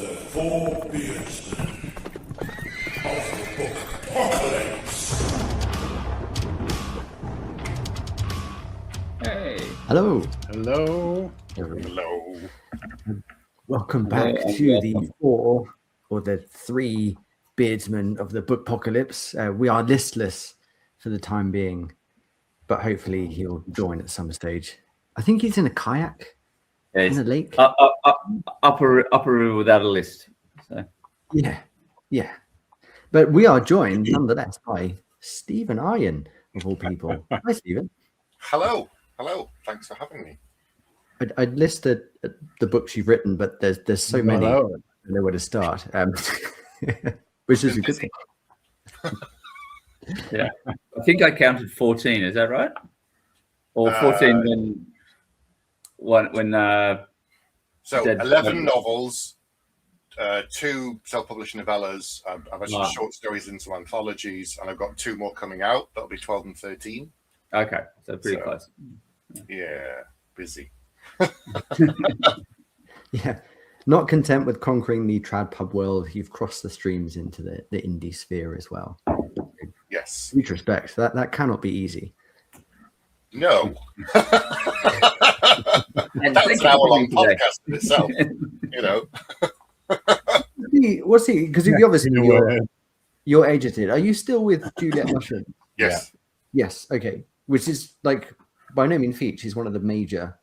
The four beardsmen of the book Apocalypse. Hey. Hello. Hello. Hello. Welcome back to the four or the three beardsmen of the book Apocalypse. We are listless for the time being, but hopefully he'll join at some stage. I think he's in a kayak in a lake. Upper river without a list. So. Yeah. But we are joined nonetheless by Stephen Aryan, of all people. Hi, Stephen. Hello. Thanks for having me. I'd listed the books you've written, but there's so many. I don't know where to start, which is a good thing. Yeah, I think I counted 14. Is that right? Or 14 when so 11 novels, 2 self-published novellas. I've actually short stories in some anthologies, and I've got 2 more coming out. That'll be 12 and 13. Okay, so pretty close. Yeah, busy. Yeah, not content with conquering the trad pub world, you've crossed the streams into the indie sphere as well. Yes. Huge respect. That cannot be easy. No. That's an hour-long podcast in itself, you know. What's he? Because you obviously you're agented. Are you still with Juliet Mushroom? Yes. Yes. Okay. Which is like by no means feat. She's one of the major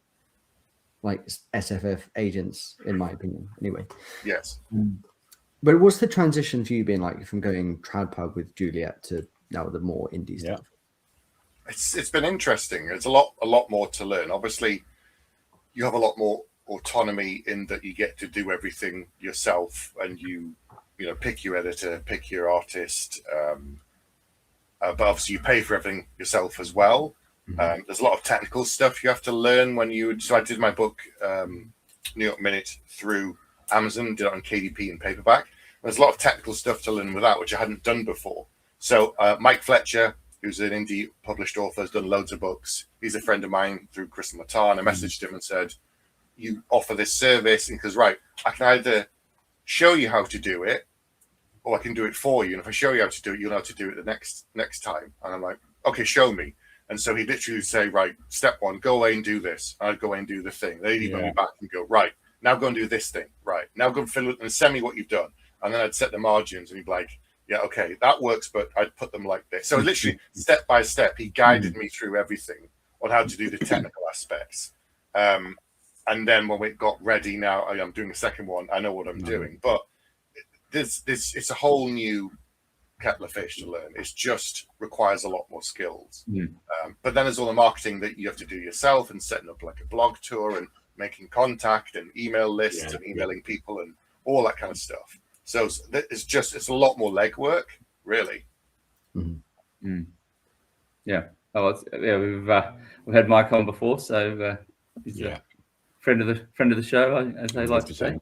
like SFF agents, in my opinion. Anyway. Yes. But what's the transition for you being like from going trad pub with Juliet to now the more indie stuff? It's been interesting. There's a lot more to learn. Obviously, you have a lot more autonomy in that you get to do everything yourself, and you pick your editor, pick your artist. But obviously, you pay for everything yourself as well. Mm-hmm. There's a lot of technical stuff you have to learn when you. So I did my book, New York Minute, through Amazon. Did it on KDP and paperback. There's a lot of technical stuff to learn with that, which I hadn't done before. So Mike Fletcher, who's an indie published author, has done loads of books. He's a friend of mine through Crystal Matan. I messaged him and said, you offer this service? And because, right, I can either show you how to do it, or I can do it for you. And if I show you how to do it, you'll know how to do it the next time. And I'm like, okay, show me. And so he literally would say, right, step 1, go away and do this. And I'd go away and do the thing. They'd email me back and go, right, now go and do this thing. Right, now go and fill it and send me what you've done. And then I'd set the margins and he'd be like, yeah, okay, that works, but I'd put them like this. So literally, step by step, he guided me through everything on how to do the technical aspects. And then when we got ready, now I'm doing the second one, I know what I'm doing. But it's a whole new kettle of fish to learn. It just requires a lot more skills. But then there's all the marketing that you have to do yourself, and setting up like a blog tour and making contact and email lists and emailing people and all that kind of stuff. So it's a lot more legwork, really. Yeah. We've had Mike on before, so he's a friend of the show, as they like to say.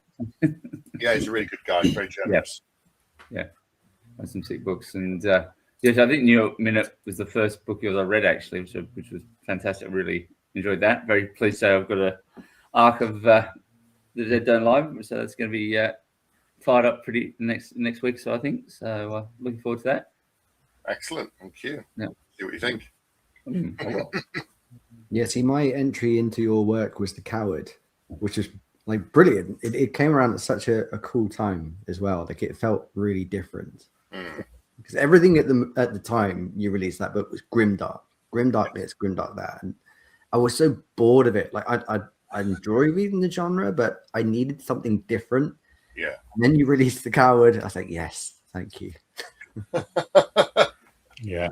Yeah, he's a really good guy, very generous. Yeah. Some sick books, and yes, I think New York Minute was the first book I read actually, which was fantastic. I really enjoyed that. Very pleased to say I've got an arc of The Dead Don't Lie, so that's going to be fired up pretty next week. So I think so. Looking forward to that. Excellent, thank you. Yeah. See what you think. Yeah, see, my entry into your work was The Coward, which is like brilliant. It came around at such a cool time as well. Like it felt really different. Because everything at the time you released that book was grimdark this, grimdark that, and I was so bored of it. Like I enjoy reading the genre, but I needed something different. Yeah. And then you released The Coward. I was like, yes, thank you. Yeah.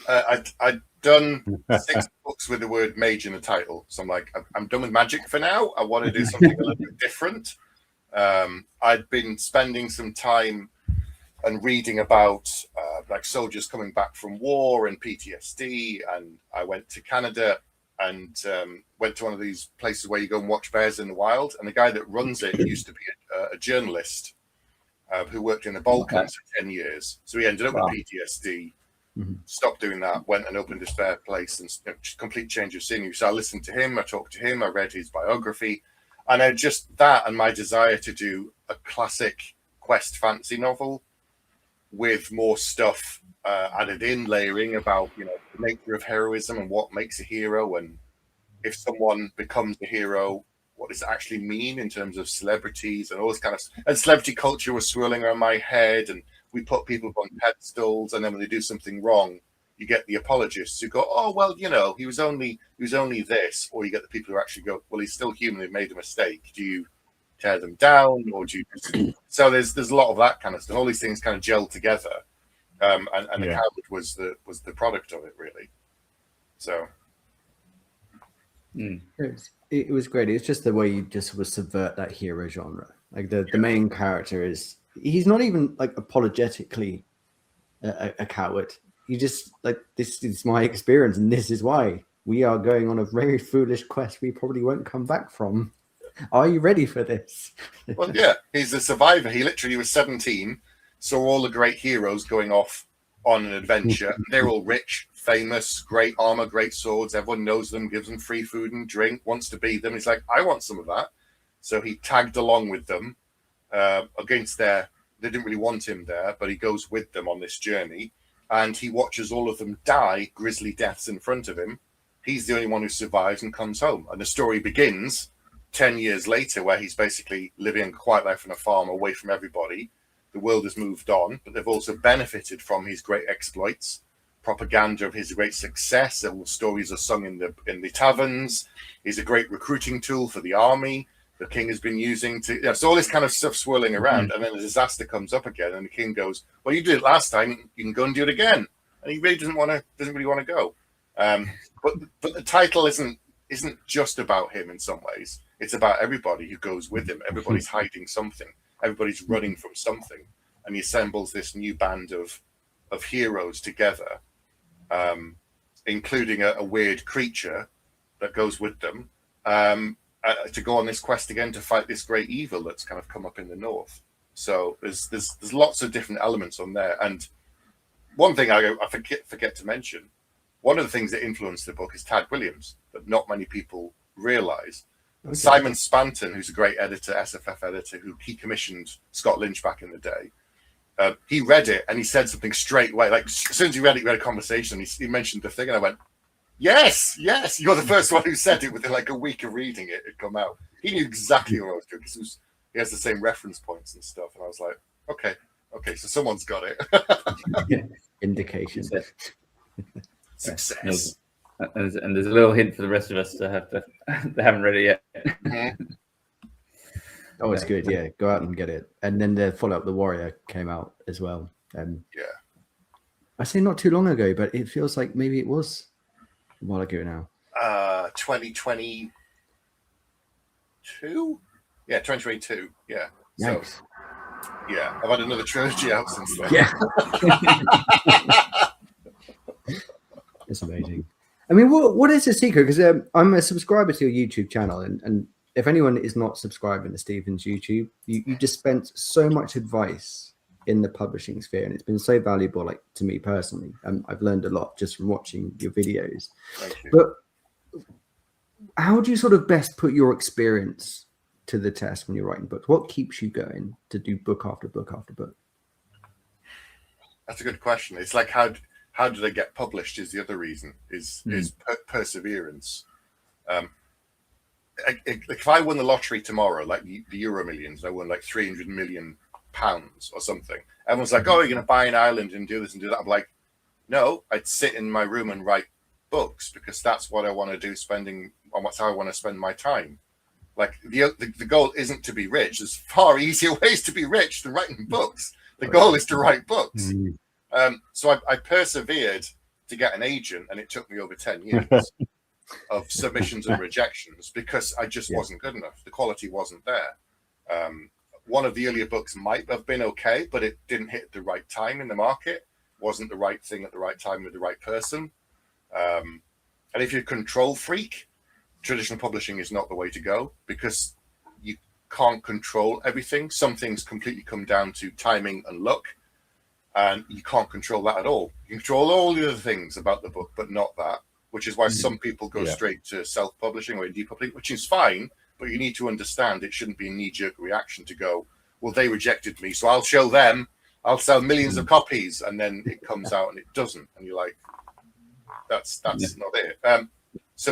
I'd done 6 books with the word mage in the title, so I'm like, I'm done with magic for now. I want to do something a little bit different. I'd been spending some time and reading about like soldiers coming back from war and PTSD, and I went to Canada and went to one of these places where you go and watch bears in the wild, and the guy that runs it used to be a journalist who worked in the Balkans for 10 years. So he ended up with PTSD, stopped doing that, went and opened this bear place, and complete change of scenery. So I listened to him, I talked to him, I read his biography, And I just that and my desire to do a classic quest fantasy novel with more stuff added in, layering about, you know, the nature of heroism and what makes a hero, and if someone becomes a hero, what does it actually mean in terms of celebrities and all this kind of stuff. And celebrity culture was swirling around my head, and we put people on pedestals, and then when they do something wrong, you get the apologists who go, oh well, you know, he was only this, or you get the people who actually go, well, he's still human, they made a mistake. Do you tear them down, or do you just... So there's a lot of that kind of stuff. All these things kind of gel together, and the Coward was the product of it, really. So it was great. It's just the way you just sort of subvert that hero genre. Like the main character he's not even like apologetically a coward. He just like, this is my experience, and this is why we are going on a very foolish quest we probably won't come back from. Are you ready for this? Well, yeah, he's a survivor. He literally was 17, saw all the great heroes going off on an adventure. They're all rich, famous, great armor, great swords. Everyone knows them, gives them free food and drink, wants to be them. He's like, I want some of that. So he tagged along with them against they didn't really want him there, but he goes with them on this journey, and he watches all of them die grisly deaths in front of him. He's the only one who survives and comes home. And the story begins 10 years later, where he's basically living a quiet life on a farm away from everybody. The world has moved on, but they've also benefited from his great exploits, propaganda of his great success. All stories are sung in the taverns. He's a great recruiting tool for the army. The king has been using to, so all this kind of stuff swirling around, and then a disaster comes up again, and the king goes, well, you did it last time, you can go and do it again. And he really doesn't really want to go. But the title isn't just about him in some ways. It's about everybody who goes with him. Everybody's hiding something. Everybody's running from something. And he assembles this new band of heroes together, including a weird creature that goes with them, to go on this quest again to fight this great evil that's kind of come up in the north. So there's lots of different elements on there. And one thing I forget to mention, one of the things that influenced the book is Tad Williams, that not many people realize. Okay. Simon Spanton, who's a great editor, SFF editor, he commissioned Scott Lynch back in the day. He read it and he said something straight away. Like, as soon as he read it, we had a conversation. He mentioned the thing, and I went, yes, you're the first one who said it. Within like a week of reading it, it'd come out. He knew exactly what I was doing, because he has the same reference points and stuff. And I was like, okay, so someone's got it. Indication. Success. And there's a little hint for the rest of us they haven't read it yet. Mm-hmm. Oh, it's good. Yeah, go out and get it. And then the follow-up, The Warrior, came out as well. I say not too long ago, but it feels like maybe it was a while ago now. 2022. Yeah, 2022. Yeah. Yikes. So, yeah, I've had another trilogy out since then. Yeah. It's amazing. I mean, what is the secret? Because I'm a subscriber to your YouTube channel, and if anyone is not subscribing to Stephen's YouTube, you just spent so much advice in the publishing sphere, and it's been so valuable, like, to me personally. I've learned a lot just from watching your videos. Thank you. But how do you sort of best put your experience to the test when you're writing books? What keeps you going to do book after book after book? That's a good question. It's like, how do they get published is the other reason, is perseverance. If I won the lottery tomorrow, like the Euro Millions, I won like £300 million or something. Everyone's like, oh, you're going to buy an island and do this and do that. I'm like, no, I'd sit in my room and write books, because that's what I want to do, that's how I want to spend my time. Like the goal isn't to be rich. There's far easier ways to be rich than writing books. The goal is to write books. So I persevered to get an agent, and it took me over 10 years of submissions and rejections, because I just wasn't good enough. The quality wasn't there. One of the earlier books might have been okay, but it didn't hit the right time in the market. Wasn't the right thing at the right time with the right person. And if you're a control freak, traditional publishing is not the way to go, because you can't control everything. Some things completely come down to timing and luck. And you can't control that at all. You control all the other things about the book, but not that, which is why some people go straight to self-publishing or indie publishing, which is fine. but you need to understand it shouldn't be a knee-jerk reaction to go, well, they rejected me, so I'll show them, I'll sell millions of copies, and then it comes out and it doesn't, and you're like, that's not it. So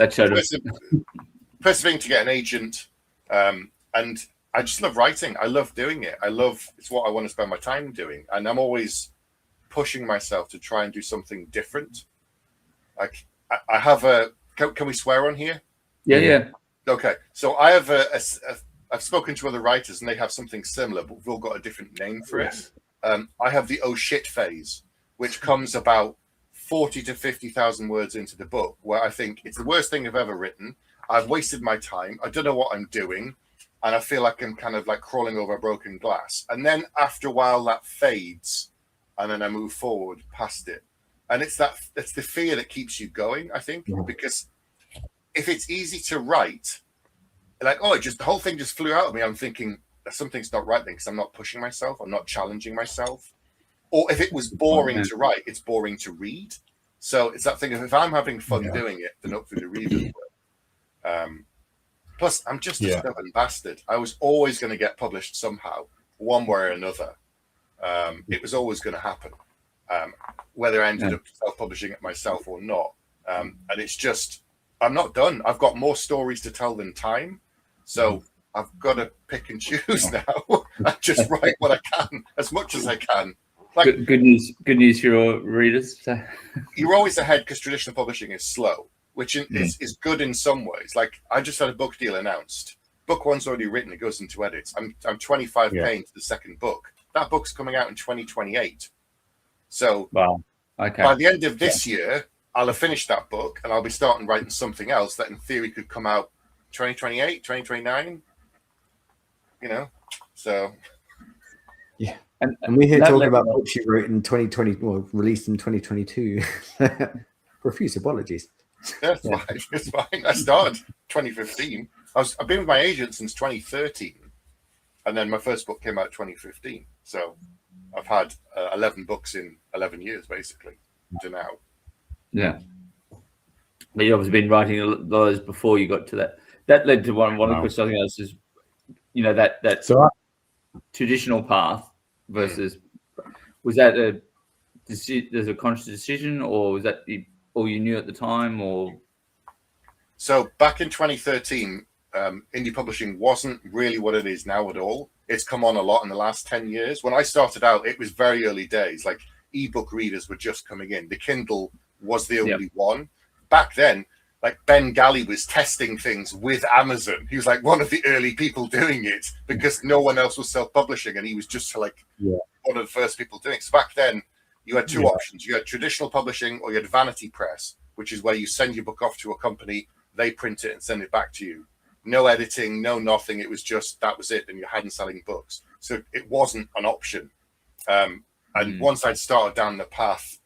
persevering to get an agent, and I just love writing. I love doing it. It's what I want to spend my time doing, and I'm always pushing myself to try and do something different. Like I have can we swear on here? Yeah. Okay, so I have I've spoken to other writers and they have something similar, but we've all got a different name for it. I have the oh shit phase, which comes about 40 to 50,000 words into the book, where I think it's the worst thing I've ever written. I've wasted my time. I don't know what I'm doing. And I feel like I'm kind of like crawling over broken glass. And then after a while that fades, and then I move forward past it. And it's the fear that keeps you going, I think, because if it's easy to write, like, the whole thing just flew out of me. I'm thinking something's not right then because I'm not pushing myself. I'm not challenging myself. Or if it was boring to write, it's boring to read. So it's that thing of if I'm having fun doing it, then hopefully the readers will. Plus, I'm just a stubborn bastard. I was always going to get published somehow, one way or another. It was always going to happen, whether I ended up self-publishing it myself or not. And it's just, I'm not done. I've got more stories to tell than time. So I've got to pick and choose now and just write what I can, as much as I can. Like, good news for your readers. You're always ahead because traditional publishing is slow, which is good in some ways. Like I just had a book deal announced. Book one's already written. It goes into edits. I'm 25k into the second book. That book's coming out in 2028. So wow. Okay. By the end of this year, I'll have finished that book and I'll be starting writing something else that in theory could come out 2028, 2029. You know, so. Yeah. And we're here talking about books you wrote in 2020, well, released in 2022. Profuse apologies. That's fine. It's fine. I started 2015. I've been with my agent since 2013, and then my first book came out 2015. So I've had 11 books in 11 years, basically, to now. Yeah. But you've obviously been writing those before you got to that. That led to one of the questions. I think that's just, that traditional path versus, was that there's a conscious decision, or was that all you knew at the time, or? So back in 2013, indie publishing wasn't really what it is now at all. It's come on a lot in the last 10 years. When I started out, it was very early days. Like ebook readers were just coming in. The Kindle was the only one. Back then, like Ben Galley was testing things with Amazon. He was like one of the early people doing it because no one else was self-publishing, and he was just like one of the first people doing it. So back then, you had two options. You had traditional publishing, or you had vanity press, which is where you send your book off to a company, they print it and send it back to you. No editing, no nothing. It was just, that was it, and you hadn't selling books. So it wasn't an option. And once I'd started down the path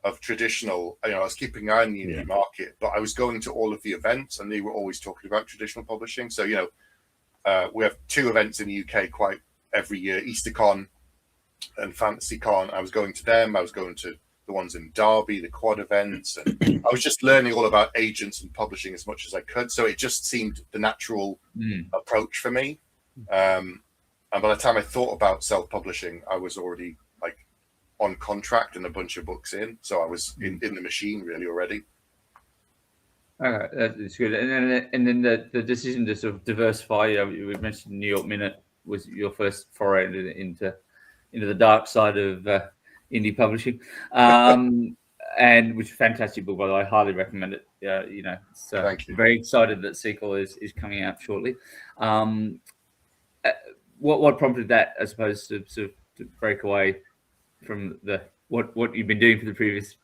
of traditional, I was keeping an eye on the indie market, but I was going to all of the events, and they were always talking about traditional publishing. So, we have two events in the UK quite every year, EasterCon and FantasyCon. I was going to them. I was going to the ones in Derby, the quad events, and I was just learning all about agents and publishing as much as I could. So it just seemed the natural approach for me. And by the time I thought about self-publishing, I was already like on contract and a bunch of books in. So I was in the machine really already. Okay, that's good. And then the decision to sort of diversify. We mentioned New York Minute was your first foray into the dark side of indie publishing, and which is a fantastic book, by the way. I highly recommend it. It's Thank you. Very excited that sequel is coming out shortly. What prompted that, I suppose, to break away from what you've been doing for the previous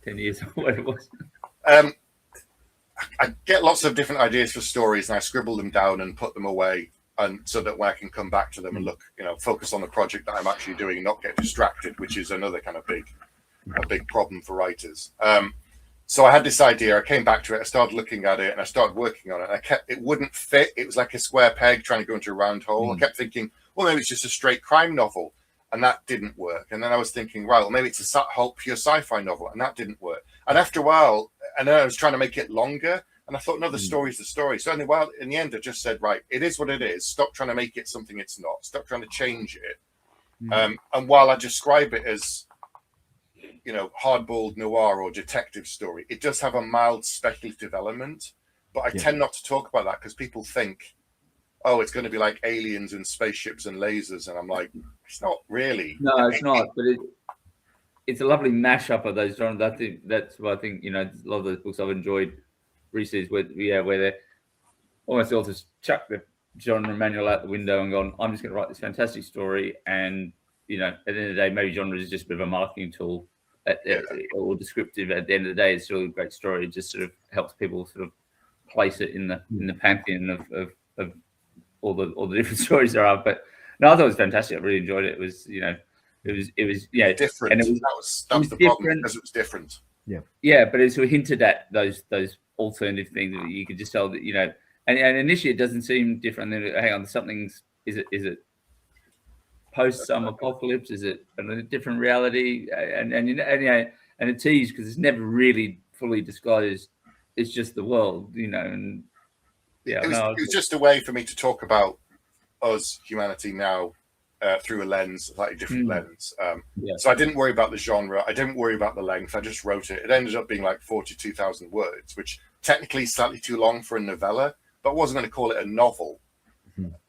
10 years or whatever it was? I get lots of different ideas for stories, and I scribble them down and put them away, and so that when I can come back to them and look, focus on the project that I'm actually doing and not get distracted, which is another kind of big problem for writers. So I had this idea. I came back to it. I started looking at it, and I started working on it. It wouldn't fit. It was like a square peg trying to go into a round hole. I kept thinking, well, maybe it's just a straight crime novel, and that didn't work. And then I was thinking, right, well, maybe it's a whole pure sci-fi novel, and that didn't work. And after a while, and then I was trying to make it longer, And I thought, no, the story's the story. So anyway, well, in the end, I just said, right, it is what it is. Stop trying to make it something it's not. Stop trying to change it. And while I describe it as, you know, hardboiled noir or detective story, it does have a mild speculative element. But I tend not to talk about that because people think, oh, it's going to be like aliens and spaceships and lasers. And I'm like, it's not really. No, it's not. But it's a lovely mashup of those genres. That's what I think, you know, a lot of those books I've enjoyed recently, where they're almost all just chuck the genre manual out the window and gone, I'm just going to write this fantastic story. And, you know, at the end of the day, maybe genre is just a bit of a marketing tool or descriptive. At the end of the day, it's still a great story. It just sort of helps people sort of place it in the pantheon of all the different stories there are. But no, I thought it was fantastic. I really enjoyed it. It was, you know, it was different. And that was the problem, because it was different. Yeah, but it sort of hinted at those alternative things that you could just tell that, you know, and initially it doesn't seem different. Then hang on, is it post some apocalypse? Is it a different reality? And a tease, because it's never really fully disclosed. It's just the world, you know. And it was just a way for me to talk about us, humanity now, through a lens, a slightly different lens. So I didn't worry about the genre. I didn't worry about the length. I just wrote it. It ended up being like 42,000 words, which technically is slightly too long for a novella, but I wasn't going to call it a novel.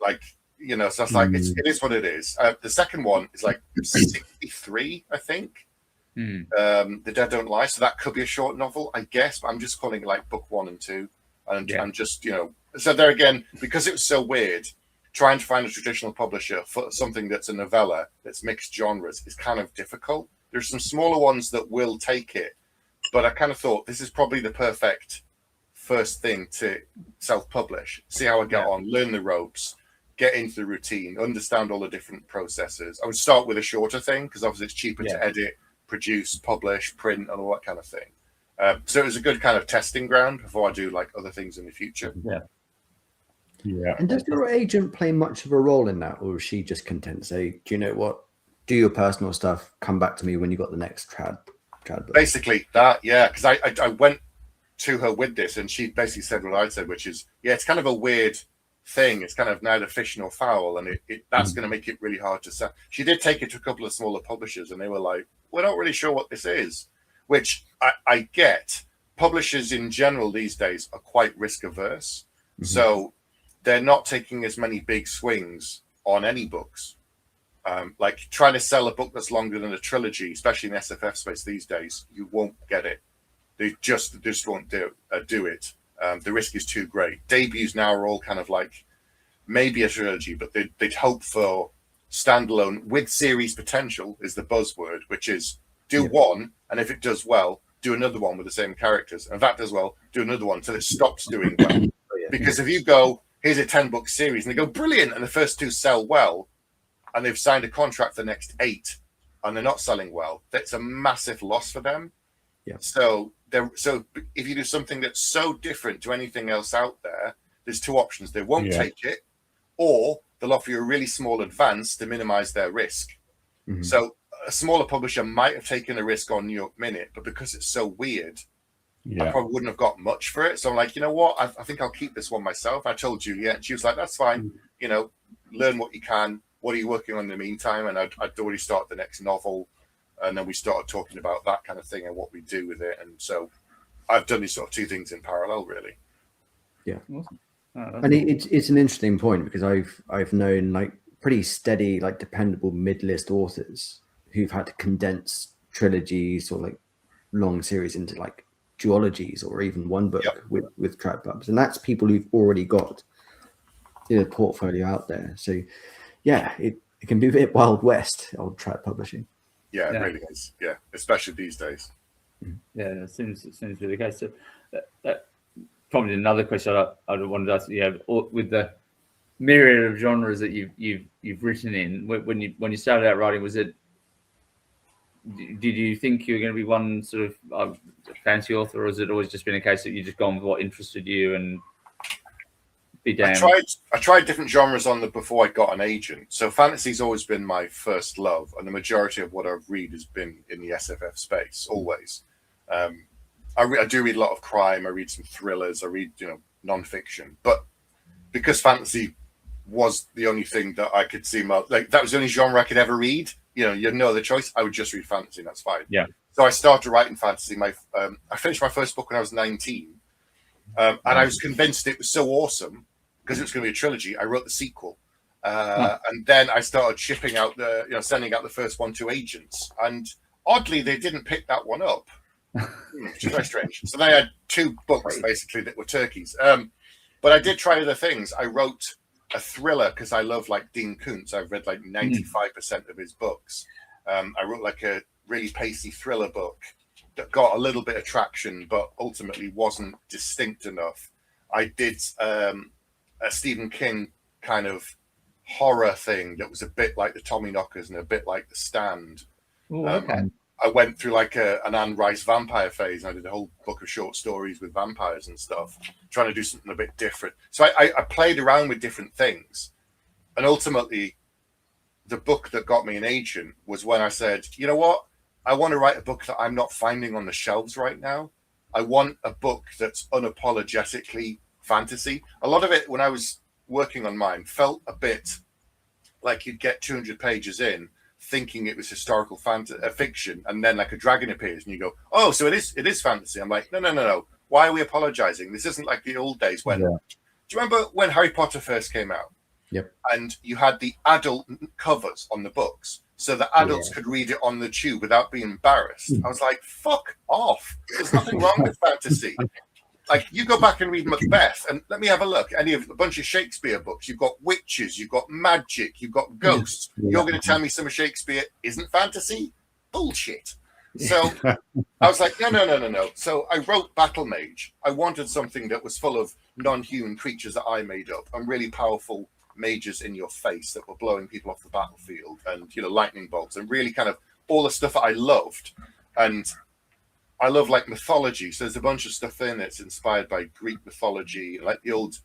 Like, you know, so it's like, it is what it is. The second one is like 63, I think. The Dead Don't Lie. So that could be a short novel, I guess, but I'm just calling it like book 1 and 2. And I'm just, you know, so there again, because it was so weird, trying to find a traditional publisher for something that's a novella that's mixed genres is kind of difficult. There's some smaller ones that will take it, but I kind of thought this is probably the perfect first thing to self-publish. See how I get on, learn the ropes, get into the routine, understand all the different processes. I would start with a shorter thing because obviously it's cheaper to edit, produce, publish, print, and all that kind of thing. So it was a good kind of testing ground before I do like other things in the future. And does your agent play much of a role in that, or is she just content to say, do you know what, do your personal stuff, come back to me when you got the next trad book? Basically that, because I went to her with this and she basically said what I said, which is, it's kind of a weird thing. It's kind of neither fish nor fowl, and that's going to make it really hard to sell. She did take it to a couple of smaller publishers and they were like, we're not really sure what this is, which I get. Publishers in general these days are quite risk averse. So they're not taking as many big swings on any books. Like trying to sell a book that's longer than a trilogy, especially in SFF space these days, you won't get it. They just won't do it. The risk is too great. Debuts now are all kind of like maybe a trilogy, but they'd hope for standalone with series potential is the buzzword, which is do one, and if it does well, do another one with the same characters. And if that does well, do another one until it stops doing well. Because if you go, here's a 10-book series, and they go, brilliant, and the first 2 sell well, and they've signed a contract for the next 8, and they're not selling well, that's a massive loss for them. So if you do something that's so different to anything else out there, there's 2 options. They won't take it, or they'll offer you a really small advance to minimize their risk. So a smaller publisher might have taken a risk on New York Minute, but because it's so weird, I probably wouldn't have got much for it. So I'm like, you know what? I think I'll keep this one myself. I told Juliet, and she was like, that's fine. You know, learn what you can. What are you working on in the meantime? And I'd already started the next novel. And then we started talking about that kind of thing and what we do with it. And so I've done these sort of 2 things in parallel, really. Awesome. And it's an interesting point, because I've known like pretty steady, like dependable mid-list authors who've had to condense trilogies or like long series into like duologies or even one book with trad pubs, and that's people who've already got a portfolio out there. So it can be a bit Wild West, old trad publishing. It really is. Especially these days. It seems to be the case. So that probably another question I wanted to ask you, with the myriad of genres that you've written in, when you started out writing, did you think you were going to be one sort of fancy author, or has it always just been a case that you just gone with what interested you and be damned? I tried different genres before I got an agent. So fantasy's always been my first love, and the majority of what I've read has been in the SFF space, always. I do read a lot of crime. I read some thrillers. I read, non-fiction. But because fantasy was the only thing that I could see, like that was the only genre I could ever read. You had no other choice. I would just read fantasy, and that's fine. Yeah. So I started writing fantasy. I finished my first book when I was 19, and I was convinced it was so awesome because it was going to be a trilogy. I wrote the sequel, and then I started sending out the first one to agents, and oddly, they didn't pick that one up, which is very strange. So they had 2 books basically that were turkeys. But I did try other things. I wrote a thriller because I love like Dean Koontz. I've read like 95% of his books. I wrote like a really pacey thriller book that got a little bit of traction, but ultimately wasn't distinct enough. I did a Stephen King kind of horror thing that was a bit like the Tommyknockers and a bit like The Stand. Ooh, okay. I went through like an Anne Rice vampire phase, and I did a whole book of short stories with vampires and stuff, trying to do something a bit different. So I played around with different things, and ultimately the book that got me an agent was when I said, you know what, I want to write a book that I'm not finding on the shelves right now. I want a book that's unapologetically fantasy. A lot of it, when I was working on mine, felt a bit like you'd get 200 pages in thinking it was historical fiction, and then like a dragon appears and you go, oh, so it is fantasy. I'm like, no. Why are we apologizing? This isn't like the old days when... Yeah. Do you remember when Harry Potter first came out? Yep. And you had the adult covers on the books, so that adults could read it on the tube without being embarrassed. I was like, fuck off. There's nothing wrong with fantasy. Like, you go back and read Macbeth, and let me have a look. A bunch of Shakespeare books. You've got witches, you've got magic, you've got ghosts. You're going to tell me some of Shakespeare isn't fantasy? Bullshit. So I was like, no. So I wrote Battle Mage. I wanted something that was full of non-human creatures that I made up, and really powerful mages in your face that were blowing people off the battlefield, and lightning bolts, and really kind of all the stuff that I loved. And I love like mythology, so there's a bunch of stuff in that's inspired by Greek mythology, like the old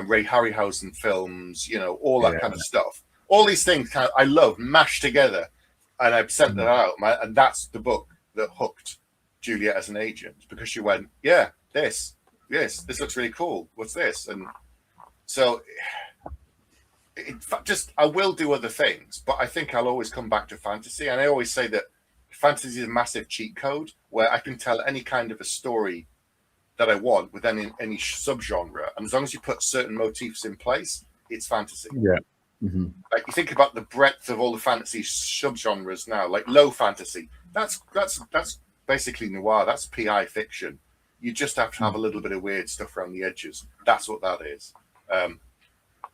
Ray Harryhausen films, all that kind of stuff. All these things I love mashed together, and I sent that out, and that's the book that hooked Juliet as an agent, because she went, yeah, this looks really cool. What's this? And so I will do other things, but I think I'll always come back to fantasy. And I always say that fantasy is a massive cheat code where I can tell any kind of a story that I want with any subgenre, and as long as you put certain motifs in place, it's fantasy. Yeah. Mm-hmm. Like, you think about the breadth of all the fantasy subgenres now, like low fantasy. That's basically noir. That's PI fiction. You just have to have a little bit of weird stuff around the edges. That's what that is.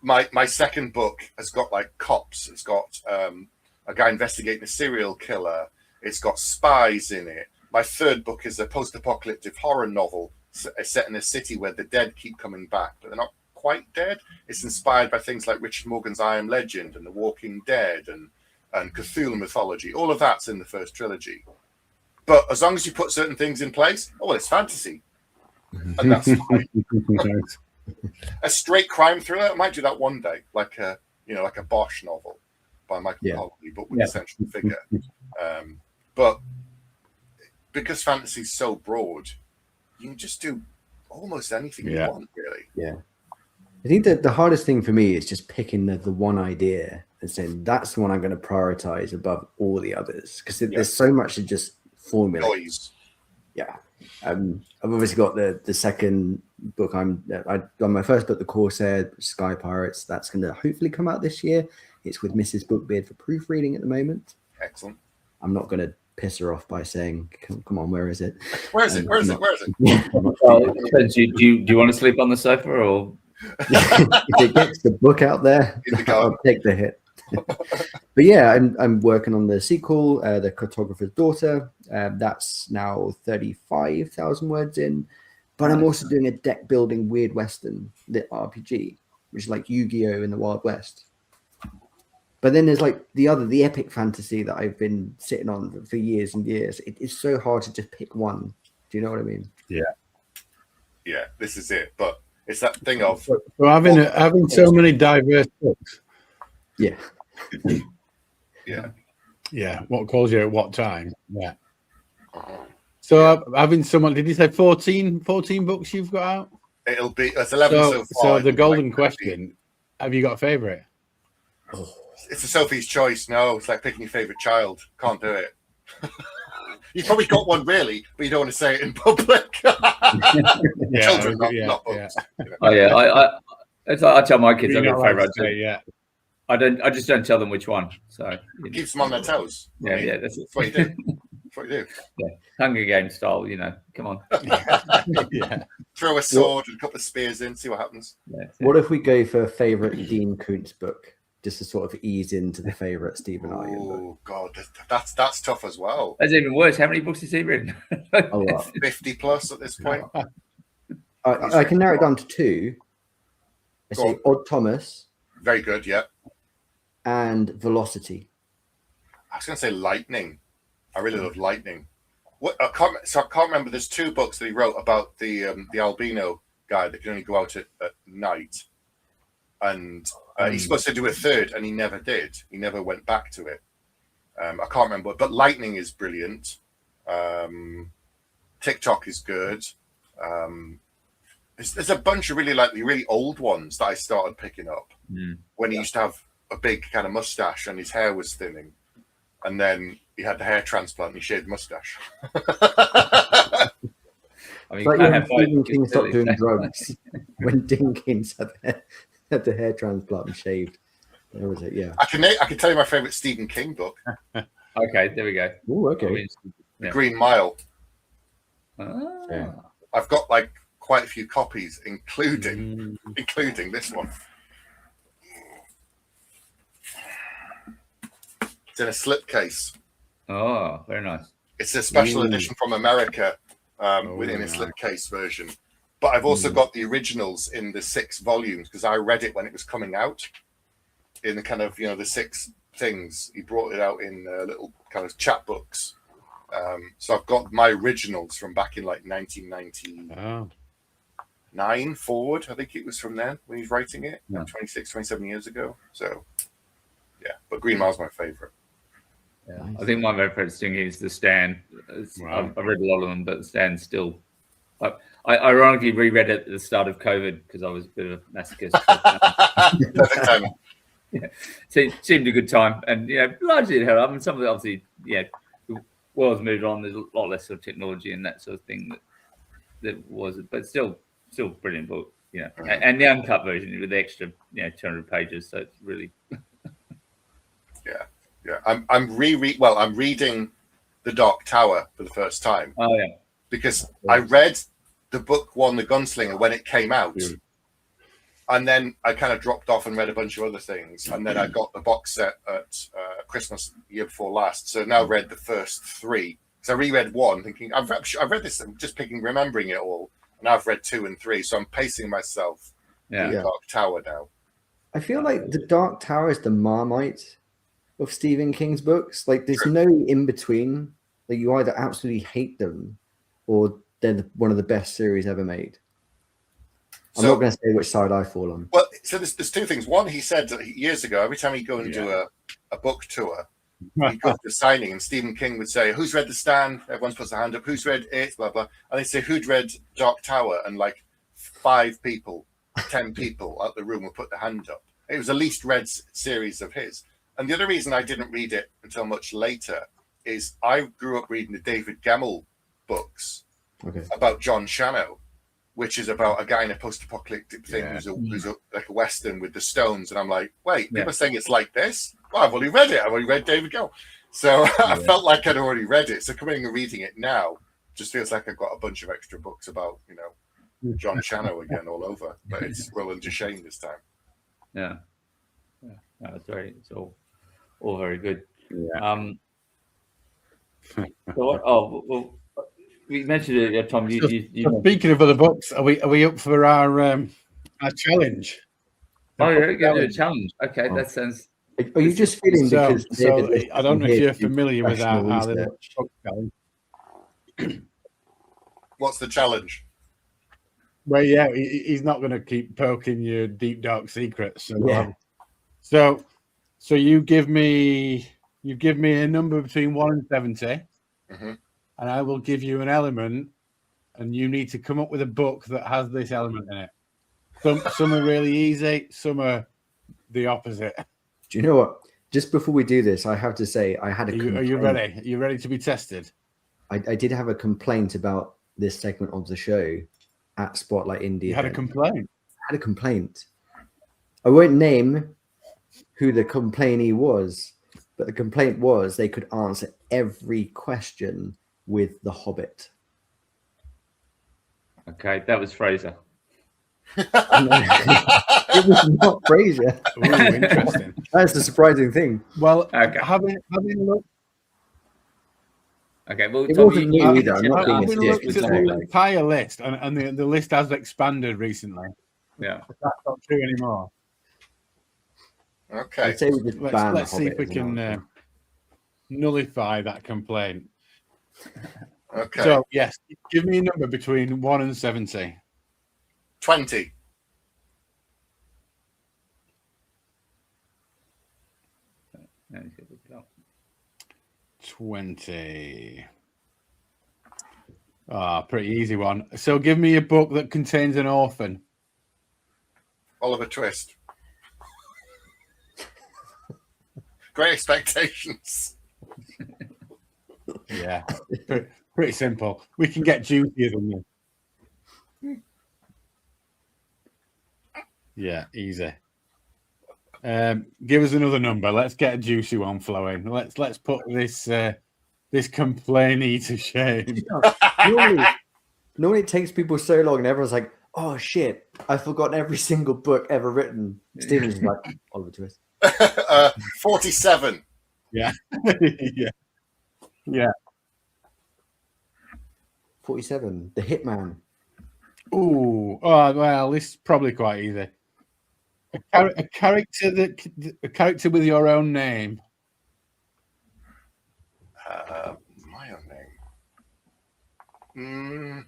My second book has got like cops. It's got a guy investigating a serial killer. It's got spies in it. My third book is a post-apocalyptic horror novel set in a city where the dead keep coming back, but they're not quite dead. It's inspired by things like Richard Morgan's I Am Legend and The Walking Dead and Cthulhu mythology. All of that's in the first trilogy. But as long as you put certain things in place, it's fantasy. And that's fine. A straight crime thriller, I might do that one day, like a Bosch novel by Michael Connelly, but with a central figure. But because fantasy is so broad, you can just do almost anything you want, really. Yeah. I think that the hardest thing for me is just picking the one idea and saying that's the one I'm going to prioritize above all the others, because there's so much to just formulate. Noise. Yeah. I've obviously got the second book. I've done my first book, The Corsair, Sky Pirates. That's going to hopefully come out this year. It's with Mrs. Bookbeard for proofreading at the moment. Excellent. I'm not going to piss her off by saying, come on, where is it? Where is it? Yeah. Well, do you want to sleep on the sofa, or? If it gets the book out there, I'll take the hit. But yeah, I'm working on the sequel, The Cartographer's Daughter. That's now 35,000 words in. But I'm also doing a deck building weird western lit RPG, which is like Yu-Gi-Oh! In the Wild West. But then there's like the epic fantasy that I've been sitting on for years and years. It's so hard to just pick one. Do you know what I mean? Yeah, this is it. But it's that thing of so having so many diverse books. Yeah. Yeah. What calls you at what time? Yeah. So having someone, did you say 14 books you've got out? It'll be it's 11 so far. So the It'll be golden like 13. question: have you got a favorite? It's a Sophie's choice. No, it's like picking your favorite child. Can't do it. You've probably got one really, but you don't want to say it in public. Children, not books. You know. Oh yeah, I tell my kids I've got a favorite. Yeah. I just don't tell them which one. So Keeps them on their toes. Yeah, that's what you do. That's what you do. Yeah, Hunger Games style. Come on. Yeah. Throw a sword and a couple of spears in, see what happens. Yeah, What if we go for a favorite Dean Koontz book, just to sort of ease into the favorite Stephen Aryan book? Oh God, that's tough as well. That's even worse. How many books has he written? A lot. 50 plus at this point. I can narrow it down to two. I Go say on. Odd Thomas Very good, yeah. and Velocity. I was going to say Lightning. I really love Lightning. I can't remember. There's two books that he wrote about the albino guy that can only go out at night, and he's supposed to do a third, and he never did. He never went back to it. I can't remember, but Lightning is brilliant. TikTok is good. There's a bunch of really old ones that I started picking up when he used to have a big kind of mustache and his hair was thinning, and then he had the hair transplant and he shaved mustache. I mean, Like can't when have both. Stephen King stopped doing drugs, when Dinkins had the hair transplant and shaved. That was it, yeah. I can tell you my favorite Stephen King book, Okay, there we go. Oh, okay. The Green Mile. Ah. Yeah. I've got like quite a few copies, including this one. It's in a slipcase. Oh, very nice. It's a special edition from America within a slipcase version. But I've also got the originals in the 6 volumes because I read it when it was coming out in the kind of, the 6 things. He brought it out in little kind of chapbooks. So I've got my originals from back in like 1999 forward. I think it was from then when he's writing it, 26, 27 years ago. So, yeah. But Green Mile's my favorite. Yeah. I think my favorite thing is The Stand. I've read a lot of them, but The Stand still. I ironically reread it at the start of COVID because I was a bit of a masochist. Perfect timing. Yeah, seemed a good time, and largely it held up. I mean, some of it obviously, the world's moved on. There's a lot less sort of technology and that sort of thing that was, but still brilliant book. And the uncut version with the extra 200 pages, so it's really. Yeah, I'm reading The Dark Tower for the first time. Oh yeah, because I read the book one, The Gunslinger, when it came out, and then I kind of dropped off and read a bunch of other things, and then I got the box set at Christmas the year before last. So now read the first 3. So I reread 1, thinking I've read this, I'm just remembering it all, and I've read 2 and 3. So I'm pacing myself. The Dark Tower now. I feel like The Dark Tower is the Marmite of Stephen King's books. Like there's no in between. Like you either absolutely hate them or they're one of the best series ever made. I'm not going to say which side I fall on. Well, so there's 2 things. One, he said years ago, every time he'd go and do a book tour, he'd go to a signing and Stephen King would say, "Who's read The Stand?" Everyone puts their hand up. "Who's read it?" Blah, blah. And they'd say, "Who'd read Dark Tower?" And like 5 people, 10 people out the room would put their hand up. It was the least read series of his. And the other reason I didn't read it until much later is I grew up reading the David Gemmell books about John Shanno, which is about a guy in a post-apocalyptic thing who's like a Western with the stones. And I'm like, wait, people are saying it's like this? Well, I've already read it. I've already read David Gemmell. So I felt like I'd already read it. So coming and reading it now just feels like I've got a bunch of extra books about, John Shanno again all over. But it's Roland Duchesne this time. Yeah. No, it's all very good. Yeah. We mentioned it, Tom. Speaking of other books, are we up for our challenge? Oh, yeah, going to do a challenge. Okay, that sounds. Are you just feeling because I don't know if you're familiar with our little book challenge. What's the challenge? Well, yeah, he's not going to keep poking your deep dark secrets. So, so you give me a number between 1 and 70, and I will give you an element, and you need to come up with a book that has this element in it. Some are really easy, some are the opposite. Do you know what? Just before we do this, I have to say I had a Are complaint. you ready? Are you ready to be tested? I did have a complaint about this segment of the show at Spotlight Indie. You had a event. complaint. I had a complaint. I won't name who the complainee was, but the complaint was they could answer every question with The Hobbit. Okay, that was Fraser. It was not Fraser. Ooh, interesting. That's the surprising thing. Well, Okay. having looked, Okay, well, It Tommy, wasn't me you either, I'm can not being a answer having dick. this looked with at the Tommy. entire list, and the list has expanded recently. Yeah. That's not true anymore. Okay. I'd say we just ban Let's The see if Hobbit we as an can answer. nullify that complaint. Okay. So, yes, give me a number between 1 and 70. 20. No, you should look it up. 20. Pretty easy one. So give me a book that contains an orphan. Oliver Twist. Great Expectations. Yeah, pretty simple. We can get juicier than this. Yeah, easy. Give us another number. Let's get a juicy one flowing. Let's put this this complainee to shame. Normally it takes people so long and everyone's like, oh shit, I've forgotten every single book ever written. Stephen's like, Oliver Twist. 47. Yeah. Yeah. 47, The Hitman. Ooh. Oh well, this is probably quite easy. A character with your own name. My own name.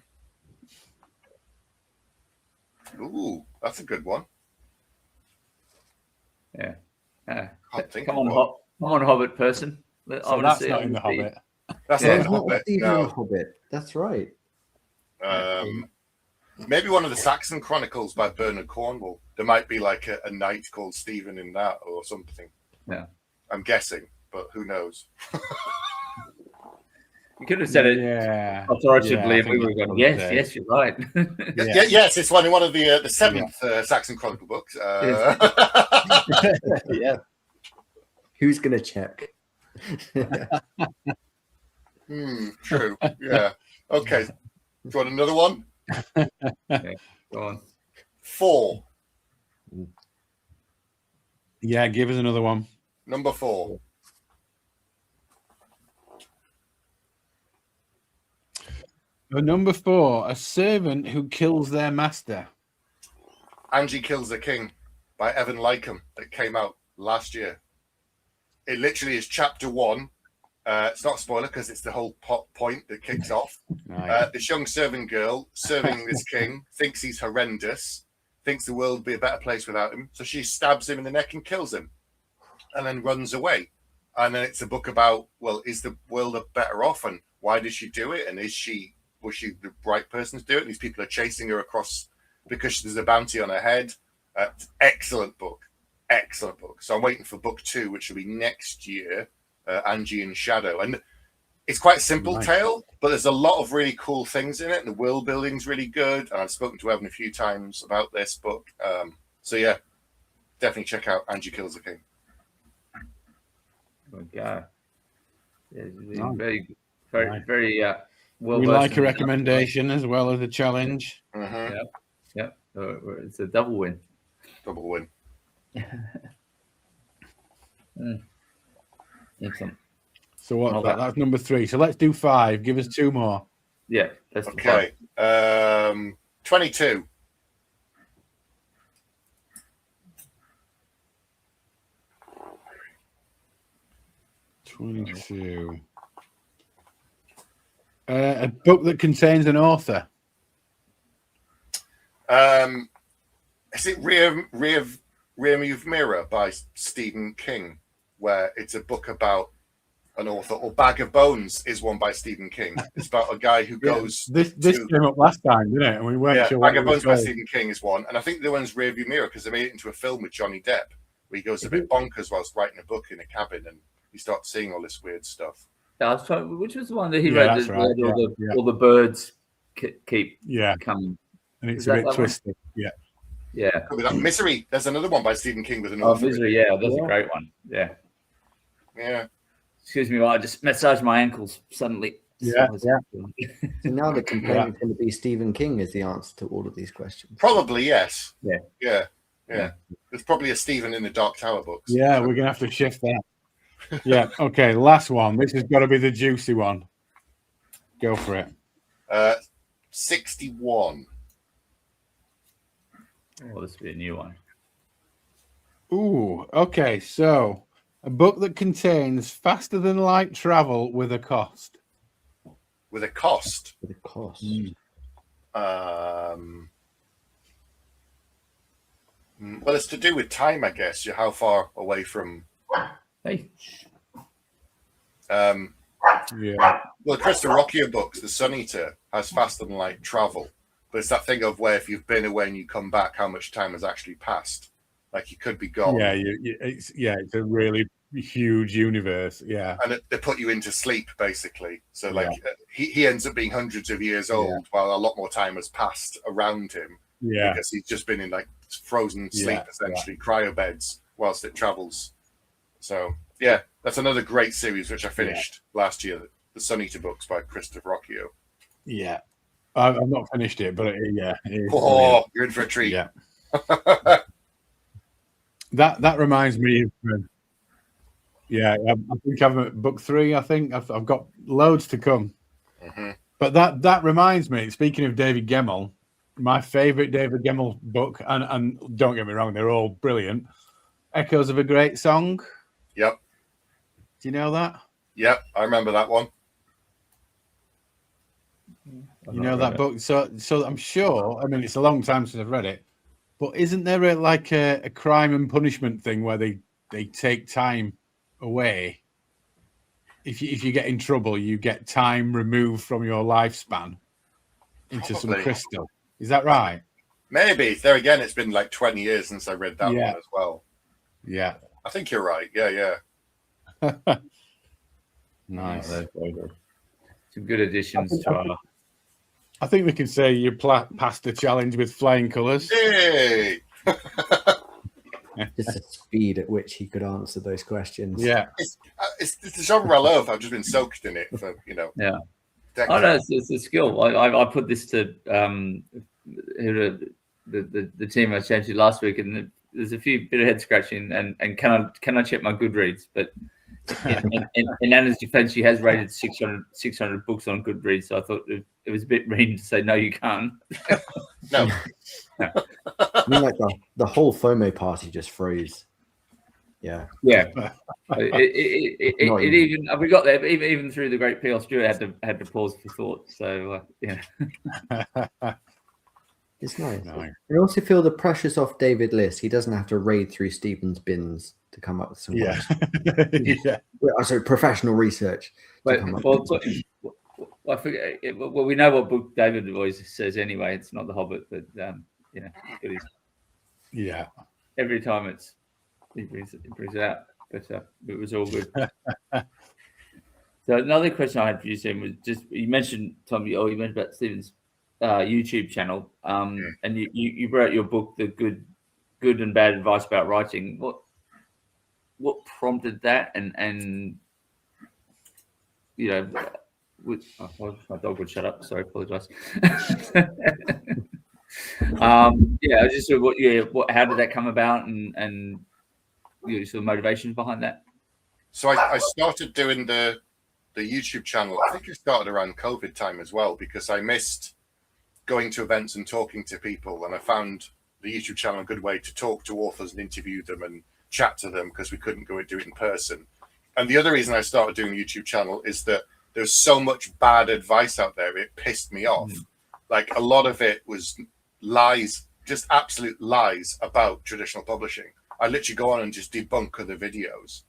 Ooh, that's a good one. Yeah. Can't think Come of on, one. come on, Hobbit person. I So wanna that's see not it in the on Hobbit. That's Yeah. not There's the not Hobbit. Stephen in No. The Hobbit. That's right. Maybe one of the Saxon Chronicles by Bernard Cornwell. There might be like a knight called Stephen in that or something. Yeah. I'm guessing, but who knows? You could have said it Yeah. authoritatively, Yeah, I and we think were that's going, what yes, it yes, you're right. Yeah, yes, it's one of the seventh Saxon Chronicle books. Yeah. Who's going to check? True. Yeah. Okay. Do you want another one? Go on. 4. Yeah, give us another one. Number 4. Number 4, a servant who kills their master. Angie Kills the King by Evan Lycombe that came out last year. It literally is chapter 1. It's not a spoiler because it's the whole point that kicks off. Nice. This young servant girl serving this king thinks he's horrendous, thinks the world would be a better place without him. So she stabs him in the neck and kills him and then runs away. And then it's a book about, well, is the world better off and why did she do it? And was she the right person to do it? These people are chasing her across because there's a bounty on her head. Excellent book. Excellent book. So I'm waiting for book 2, which will be next year, Angie in Shadow. And it's quite a simple tale, but there's a lot of really cool things in it. And the world building's really good. And I've spoken to Evan a few times about this book. So yeah, definitely check out Angie Kills the King. Oh, God. Yeah, Nice. very well. We like a recommendation as well as a challenge. Mm-hmm. Yeah. It's a double win. Double win. Excellent. So what's Well, that? That's number 3. So let's do 5. Give us 2 more. Yeah, that's Okay. 22. A book that contains an author. Is it Rear of Mirror by Stephen King, where it's a book about an author, or Bag of Bones is one by Stephen King. It's about a guy who goes. This came up last time, didn't it? And we weren't sure. Bag of Bones by Stephen King is one, and I think the one's Rearview Mirror because they made it into a film with Johnny Depp, where he goes a bit bonkers whilst writing a book in a cabin, and he starts seeing all this weird stuff. I was trying, which was the one that he wrote? That's right. All the birds keep coming, and it's a bit twisted. One? Yeah. Could be that. Misery. There's another one by Stephen King with an author. Misery. Yeah, that's a great one. Yeah. Yeah. Excuse me while I just massage my ankles suddenly. So now the complaint is going to be Stephen King is the answer to all of these questions. Probably, yes. Yeah. There's probably a Stephen in the Dark Tower books. Yeah, we're going to have to shift that. Yeah. Okay. Last one. This has got to be the juicy one. Go for it. 61. Oh, this will be a new one. Ooh. Okay. So, a book that contains faster than light travel with a cost. With a cost. With a cost. Well, it's to do with time, I guess. You're how far away from. Hey. Well, Chris Rocchio books, The Sun Eater, has faster than light travel, but it's that thing of where if you've been away and you come back, how much time has actually passed? Like you could be gone. Yeah, it's a really huge universe. Yeah, and they put you into sleep basically. So like he ends up being hundreds of years old while a lot more time has passed around him. Yeah, because he's just been in like frozen sleep, essentially cryo beds whilst it travels. So yeah, that's another great series which I finished last year. The Sun Eater books by Christopher Rocchio. Yeah, I've not finished it, but it is you're in for a treat. Yeah. That reminds me of, I think I'm at book 3. I think I've got loads to come. Mm-hmm. But that reminds me, speaking of David Gemmell, my favorite David Gemmell book, and don't get me wrong, they're all brilliant. Echoes of a Great Song. Yep. Do you know that? Yep, I remember that one. You know that book? So I'm sure, I mean, it's a long time since I've read it, but isn't there a crime and punishment thing where they take time away? If you get in trouble, you get time removed from your lifespan into some crystal. Is that right? Maybe. There again, it's been like 20 years since I read that one as well. Yeah. I think you're right. Yeah. Nice. Oh, some good additions to our... I think we can say you passed the challenge with flying colours. Yay! Just the speed at which he could answer those questions. Yeah. It's the genre I love. I've just been soaked in it for, Yeah. decades. Oh, no, it's a skill. I put this to the team I chatted to last week, and there's a few bit of head scratching. And can I check my Goodreads? But in Anna's defense, she has rated 600 books on Goodreads, so I thought it was a bit mean to say no, you can't. No. I mean, like the whole FOMO party just froze. Yeah. It even we got there, even through the great P.L. Stewart had to pause for thought. So it's nice. I also feel the pressure's off David Liss. He doesn't have to raid through Stephen's bins to come up with some professional research. I forget. Well, we know what book David always says anyway. It's not The Hobbit, but every time he brings it out. But it was all good. So another question I had for you, Sam, was just you mentioned Tom. You mentioned about Stephen's YouTube channel, and you wrote your book, The Good and Bad Advice About Writing. What prompted that, and my dog would shut up. Sorry, apologize. I just sort of how did that come about, and sort of motivations behind that? So I started doing the YouTube channel. I think it started around COVID time as well, because I missed going to events and talking to people, and I found the YouTube channel a good way to talk to authors and interview them and chat to them, because we couldn't go and do it in person. And the other reason I started doing the YouTube channel is that there's so much bad advice out there, it pissed me off. Like a lot of it was lies, just absolute lies about traditional publishing. I literally go on and just debunk other videos.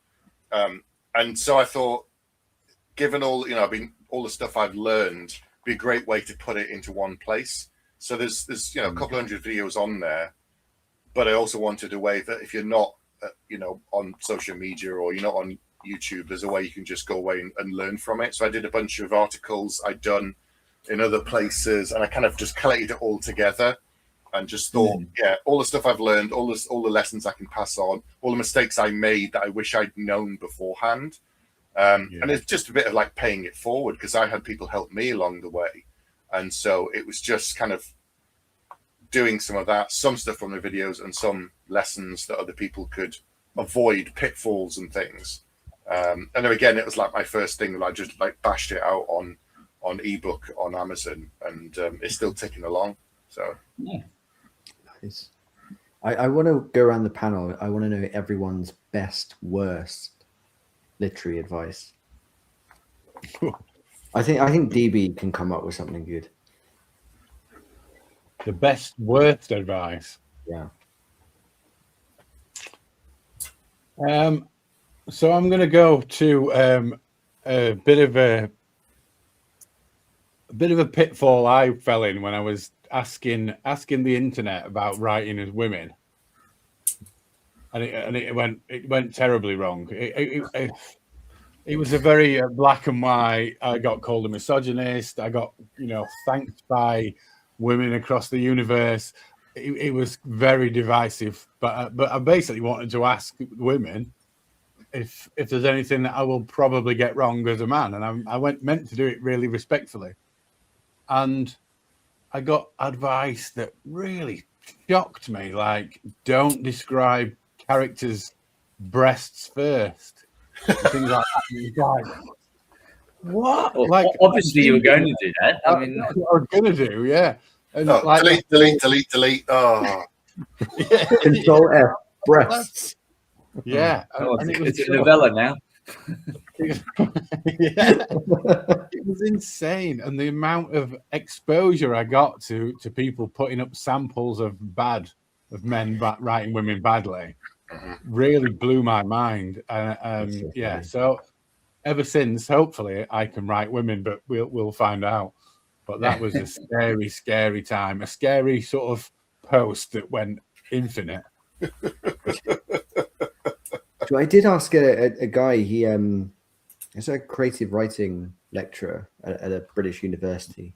And so I thought, given all, I've been all the stuff I've learned, be a great way to put it into one place. So there's a couple hundred videos on there, but I also wanted a way that if you're not, on social media or you're not on YouTube, there's a way you can just go away and learn from it. So I did a bunch of articles I'd done in other places, and I kind of just collated it all together and just thought, all the stuff I've learned, all the lessons I can pass on, all the mistakes I made that I wish I'd known beforehand. And it's just a bit of like paying it forward, because I had people help me along the way. And so it was just kind of doing some of that, some stuff from the videos and some lessons that other people could avoid, pitfalls and things. And then again, it was like my first thing that I just like bashed it out on ebook on Amazon, and it's still ticking along. So nice. I want to go around the panel. I want to know everyone's best, worst literary advice. I think DB can come up with something good. The best, worst advice. Yeah. So I'm going to go to a bit of a pitfall I fell in when I was asking the internet about writing as women, and it went terribly wrong. It was a very black and white. I got called a misogynist. I got thanked by women across the universe. It was very divisive. But I basically wanted to ask women if there's anything that I will probably get wrong as a man, and I meant to do it really respectfully. And I got advice that really shocked me, like, don't describe characters' breasts first. Things like that. Like, what? Well, like, obviously you were going to do that. I mean, that's what I was going to do, yeah. And delete. Oh, Control F, breasts. Yeah. and it's a novella now. It was insane, and the amount of exposure I got to people putting up samples of men writing women badly really blew my mind. So ever since, hopefully I can write women, but we'll find out. But that was a scary time, a scary sort of post that went infinite. So I did ask a guy, he's a creative writing lecturer at a British university.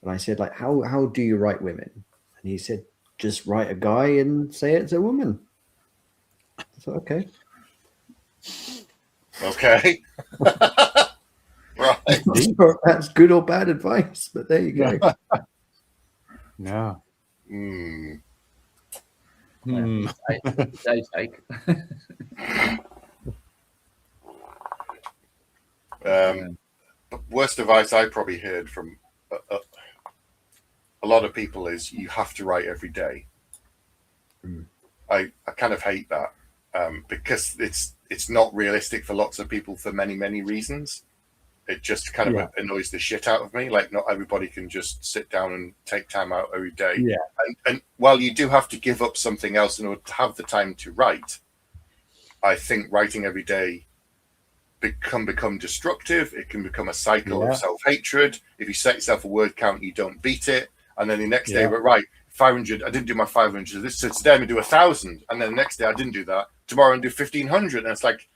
And I said, like, how do you write women? And he said, just write a guy and say it's a woman. I thought, okay. Okay. Right. That's good or bad advice, but there you go. No. Take. Worst advice I probably heard from a lot of people is you have to write every day. I kind of hate that because it's not realistic for lots of people for many reasons. It just kind of annoys the shit out of me. Like, not everybody can just sit down and take time out every day. Yeah. And while you do have to give up something else in order to have the time to write, I think writing every day can become destructive. It can become a cycle of self-hatred. If you set yourself a word count, you don't beat it. And then the next day, but right, 500, I didn't do my 500. So today I'm going to do 1,000. And then the next day I didn't do that. Tomorrow I'm going to do 1,500. And it's like,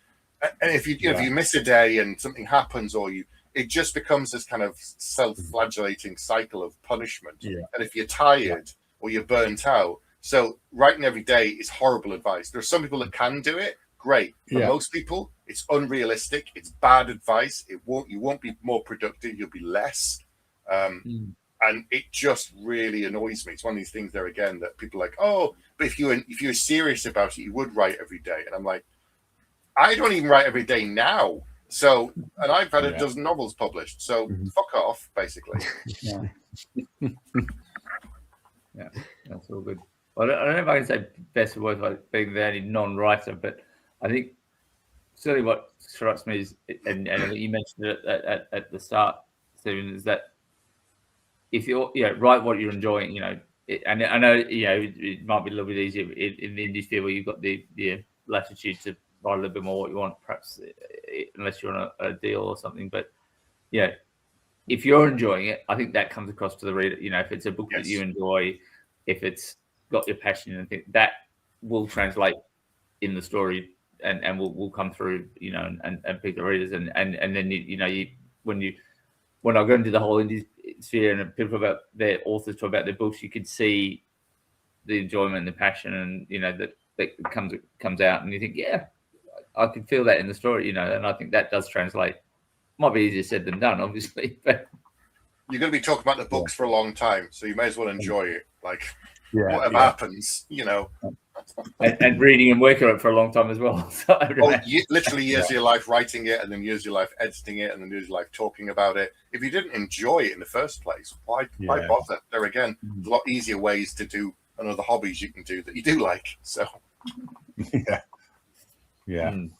and if you miss a day and something happens, or it just becomes this kind of self-flagellating cycle of punishment. Yeah. And if you're tired or you're burnt out, so writing every day is horrible advice. There are some people that can do it, great. For most people, it's unrealistic. It's bad advice. You won't be more productive. You'll be less. And it just really annoys me. It's one of these things there again that people are like, oh, but if you're serious about it, you would write every day. And I'm like, I don't even write every day now. So, and I've had a dozen novels published. So fuck off, basically. Yeah, that's all good. Well, I don't know if I can say best of words like being the only non-writer, but I think certainly what strikes me is, and you mentioned it at the start, Stephen, is that if you're write what you're enjoying, and I know it might be a little bit easier in the indie field where you've got the latitude to write a little bit more what you want. Perhaps unless you're on a deal or something. But yeah, if you're enjoying it, I think that comes across to the reader. If it's a book that you enjoy, if it's got your passion, and think that will translate in the story and will come through, and pick the readers, and then when I go into the whole indie sphere and people about their authors talk about their books, you could see the enjoyment and the passion, and that comes out, and you think, yeah, I can feel that in the story, and I think that does translate. Might be easier said than done, obviously, but you're going to be talking about the books for a long time, so you may as well enjoy it. Like whatever happens, and reading and working on it for a long time as well. So literally years of your life writing it, and then years of your life editing it, and then years of your life talking about it. If you didn't enjoy it in the first place, why bother? There again, there's a lot easier ways to do and other hobbies you can do that you do like. So definitely.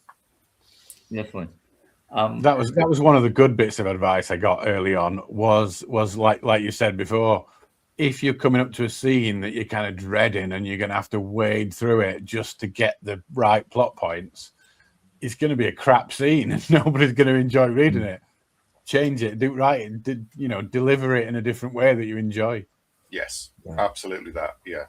That was one of the good bits of advice I got early on. Was like you said before, if you're coming up to a scene that you're kind of dreading and you're going to have to wade through it just to get the right plot points, it's going to be a crap scene and nobody's going to enjoy reading it. Change it, do it right, deliver it in a different way that you enjoy. Yes, absolutely that. Yeah.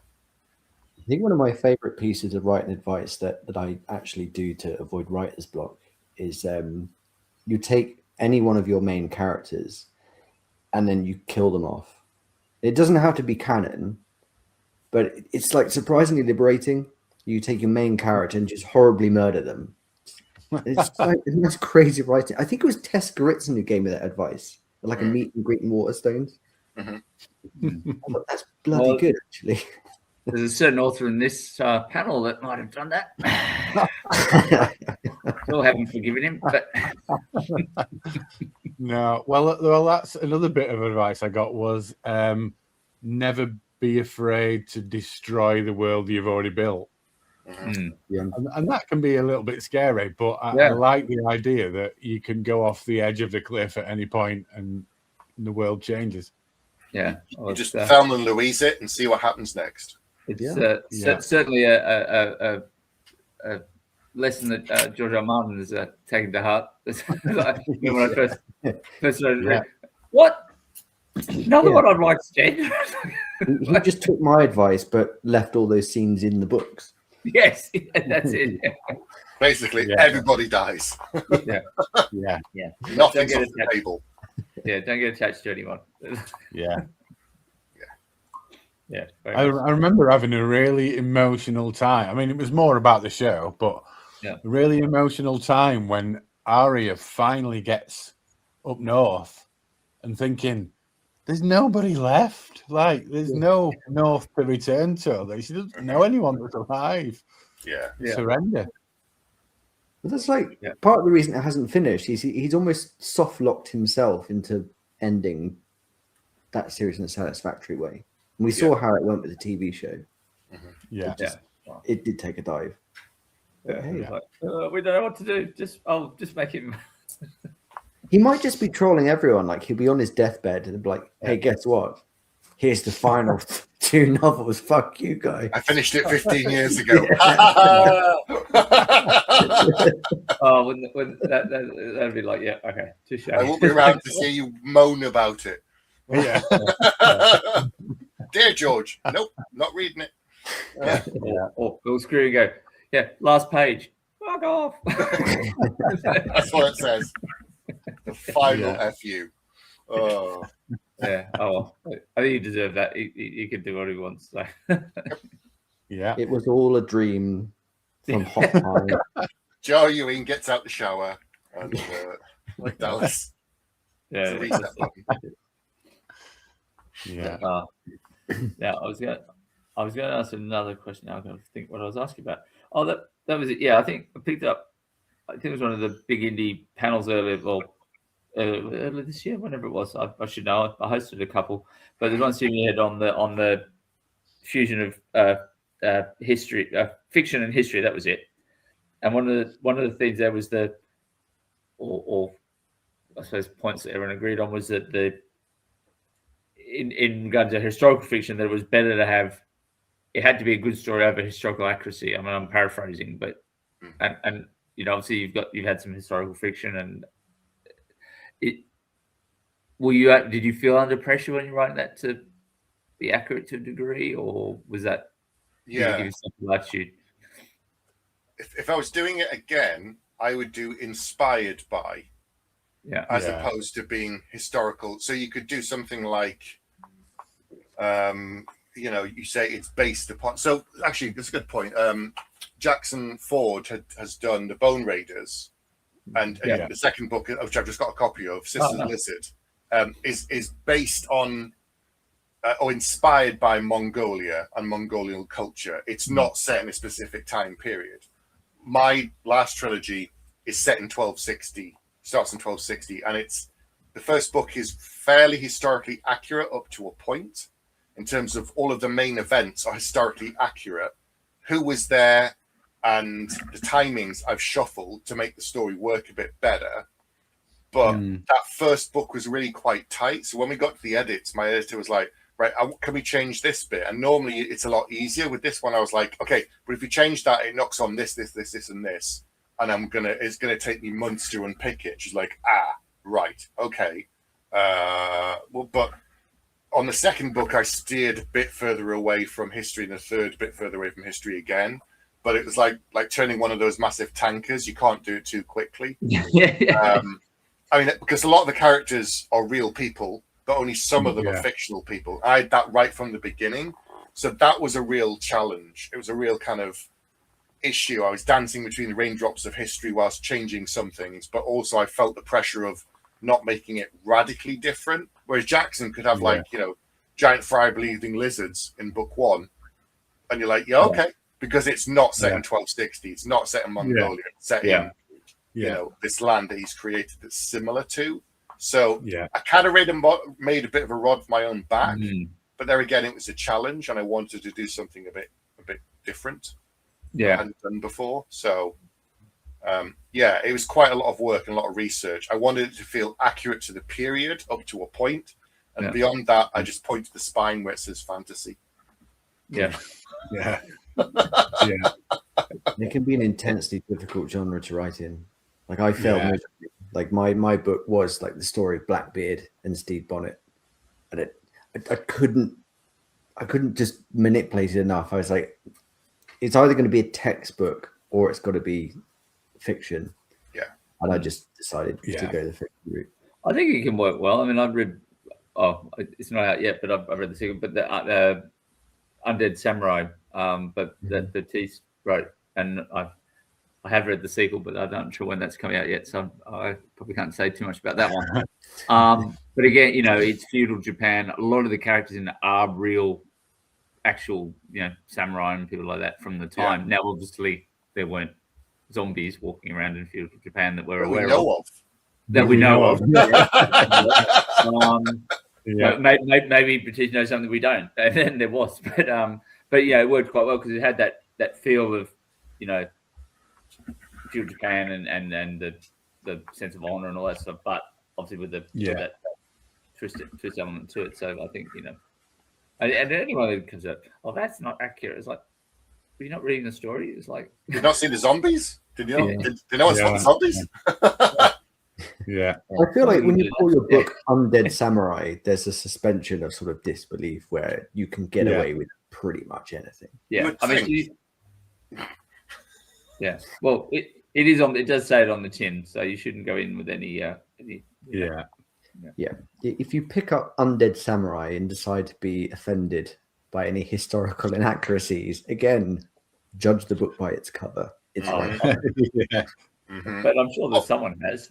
I think one of my favorite pieces of writing advice that I actually do to avoid writer's block is you take any one of your main characters and then you kill them off. It doesn't have to be canon, but it's like surprisingly liberating. You take your main character and just horribly murder them. It's crazy writing. I think it was Tess Gerritsen who gave me that advice, like a meet and greet in Waterstones. That's bloody good, actually. There's a certain author in this panel that might have done that. Still haven't forgiven him, but no. Well, that's another bit of advice I got was never be afraid to destroy the world you've already built. And that can be a little bit scary, but I like the idea that you can go off the edge of the cliff at any point and the world changes. Yeah, you just Thelma and Louise it and see what happens next. It's certainly a lesson that George R. Martin has taken to heart. Like, when I first started reading, what? Another one I'd like to change. He just took my advice, but left all those scenes in the books. Yes, that's it. Basically, everybody dies. Yeah. Nothing's off the table. Yeah, don't get attached to anyone. I remember having a really emotional time. I mean, it was more about the show, but a really emotional time when Arya finally gets up north and thinking, there's nobody left. Like, there's no north to return to. She doesn't know anyone that's alive. Surrender. But that's like part of the reason it hasn't finished. He's almost soft locked himself into ending that series in a satisfactory way. And we saw how it went with the TV show. It did take a dive. We don't know what to do. Just make him. He might just be trolling everyone. Like, he'll be on his deathbed and be like, "Hey, guess what? Here's the final 2 novels. Fuck you, guys. I finished it 15 years ago." When that'd be like, okay, touche. I won't be around to see you moan about it. Dear George, nope, not reading it. Or screw you go. Last page. Fuck off. That's what it says. The final FU. Oh. I think you deserve that. He can do what he wants. So. It was all a dream from Hot Pie. Joe Ewing gets out the shower and like Dallas. I was going to ask another question. Now I'm going to think what I was asking about. Oh, that was it. Yeah, I think I picked up. I think it was one of the big indie panels earlier this year, whenever it was. I should know. I hosted a couple, but there's one series we had on the fusion of history, fiction and history. That was it. And one of the things there was or I suppose points that everyone agreed on was that in regards to historical fiction, that it was better to have. It had to be a good story over historical accuracy. I mean, I'm paraphrasing, but and obviously you've had some historical fiction, and did you feel under pressure when you're writing that to be accurate to a degree, or was that did you give yourself latitude? If I was doing it again, I would do inspired by, as opposed to being historical. So you could do something like, you say it's based upon. So actually, that's a good point. Jackson Ford has done the Bone Raiders, and the second book, which I've just got a copy of, Sisters Lizard, is based on or inspired by Mongolia and Mongolian culture. It's not set in a specific time period. My last trilogy is set in 1260, starts in 1260, and the first book is fairly historically accurate up to a point. In terms of all of the main events are historically accurate. Who was there and the timings I've shuffled to make the story work a bit better. But that first book was really quite tight. So when we got to the edits, my editor was like, right, can we change this bit? And normally it's a lot easier. With this one, I was like, okay, but if you change that, it knocks on this, and this. And it's gonna take me months to unpick it. She's like, right, okay. But on the second book, I steered a bit further away from history, and the third a bit further away from history again. But it was like turning one of those massive tankers. You can't do it too quickly. Because a lot of the characters are real people, but only some of them are fictional people. I had that right from the beginning. So that was a real challenge. It was a real kind of issue. I was dancing between the raindrops of history whilst changing some things, but also I felt the pressure of not making it radically different. Whereas Jackson could have giant fire-breathing lizards in book one. And you're like, okay. Because it's not set in 1260. It's not set in Mongolia. It's set in, this land that he's created that's similar to. So I kind of made a bit of a rod for my own back, but there again, it was a challenge, and I wanted to do something a bit different. I hadn't done before. So it was quite a lot of work and a lot of research. I wanted it to feel accurate to the period up to a point, and beyond that, I just point to the spine where it says fantasy. It can be an intensely difficult genre to write in. Like I felt like my book was like the story of Blackbeard and Stede Bonnet, and I couldn't just manipulate it enough. I was like, it's either going to be a textbook or it's got to be fiction. And I just decided to go the fiction route. I think it can work well. I mean, I've read. Oh, it's not out yet, but I've read the second. But the Undead Samurai, but the Tease wrote, and I have read the sequel, but I'm not sure when that's coming out yet, so I probably can't say too much about that one. But again, it's feudal Japan. A lot of the characters in it are real, actual, samurai and people like that from the time. Now, obviously, there weren't zombies walking around in feudal Japan that we're aware of. That we know of. Maybe British know something we don't, and then there was, but it worked quite well because it had that feel of feudal Japan and the sense of honor and all that stuff, but obviously with that twist element to it. So I think and anyone that comes up, that's not accurate. It's like, were you not reading the story? It's like, did you not see the zombies? Did you? Did you know it's not the zombies? I feel like when you call your book Undead Samurai, there's a suspension of sort of disbelief where you can get away with pretty much anything. Well, it is on. It does say it on the tin, so you shouldn't go in with any. If you pick up Undead Samurai and decide to be offended by any historical inaccuracies, again, judge the book by its cover. It's But I'm sure that someone has.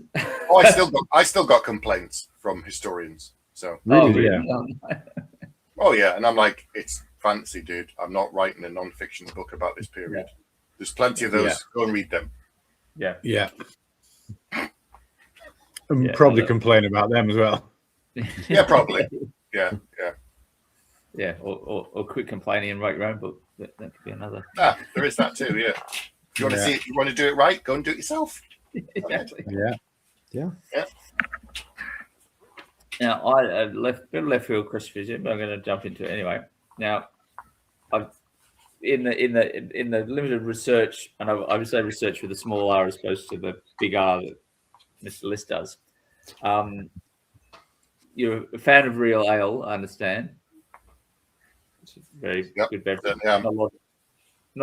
I still got complaints from historians. So really, and I'm like, it's fantasy, dude. I'm not writing a non-fiction book about this period. There's plenty of those. Go and read them. And probably complain about them as well. Probably. Or quit complaining and write your own book. That could be another. There is that too. If you want to see it, you want to do it right, go and do it yourself. Exactly. Yeah. Now I left field, Chris Vision, but I'm going to jump into it anyway. Now, in the limited research, and I would say research with a small R as opposed to the big R that Mr. List does. You're a fan of real ale, I understand. It's a very good beverage. Not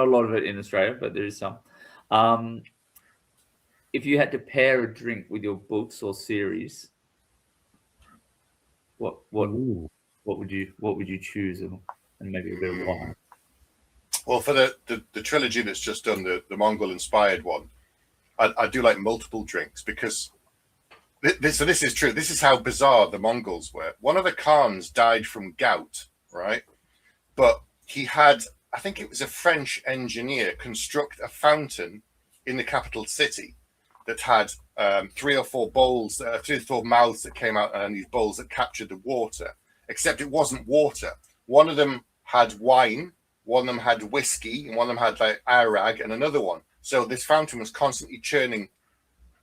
a lot of it in Australia, but there is some. If you had to pair a drink with your books or series, what would you choose, and maybe a bit of wine? Well, for the trilogy that's just done, the Mongol inspired one, I do like multiple drinks because this is true. This is how bizarre the Mongols were. One of the Khans died from gout, right? But he had, I think it was a French engineer, construct a fountain in the capital city that had 3 or 4 bowls, 3 or 4 mouths that came out, and these bowls that captured the water. Except it wasn't water. One of them had wine, one of them had whiskey, and one of them had like arag, and another one. So this fountain was constantly churning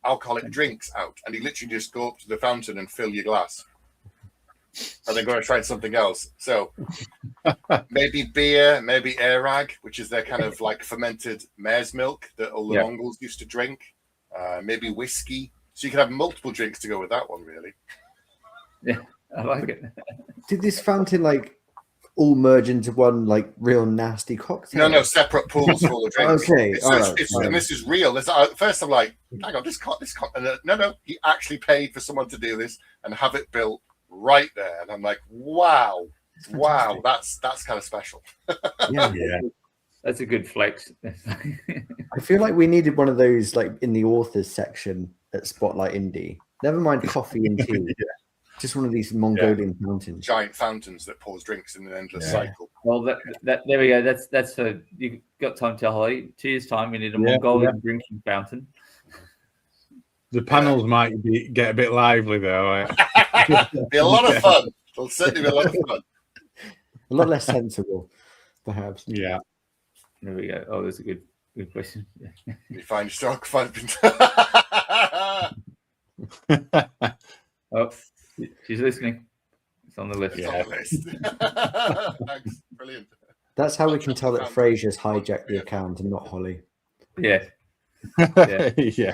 alcoholic drinks out, and you literally just go up to the fountain and fill your glass, and then go and try something else. So maybe beer, maybe arag, which is their kind of like fermented mare's milk that all the Mongols used to drink. Maybe whiskey. So you can have multiple drinks to go with that one, really. Yeah, I like it. Did this fountain like all merge into one like real nasty cocktail? No, separate pools full of drinks. Okay, and this is real. First, I'm like, hang on, this can't. No, he actually paid for someone to do this and have it built right there. And I'm like, wow, that's kind of special. Yeah. That's a good flex. I feel like we needed one of those like in the authors section at Spotlight Indie. Never mind coffee and tea. Just one of these Mongolian fountains. Giant fountains that pours drinks in an endless cycle. Well, that there we go. That's you've got time to Holly. 2 years' time, we need a Mongolian drinking fountain. The panels might get a bit lively though. Be a lot of fun. It'll certainly be a lot of fun. A lot less sensible, perhaps. Yeah. There we go. Oh, that's a good question. You find yourself fun. Oh, she's listening. It's on the list. It's on the list. Thanks. Brilliant. That's how we can tell that Fraser's hijacked the account and not Holly. Yeah. Yeah.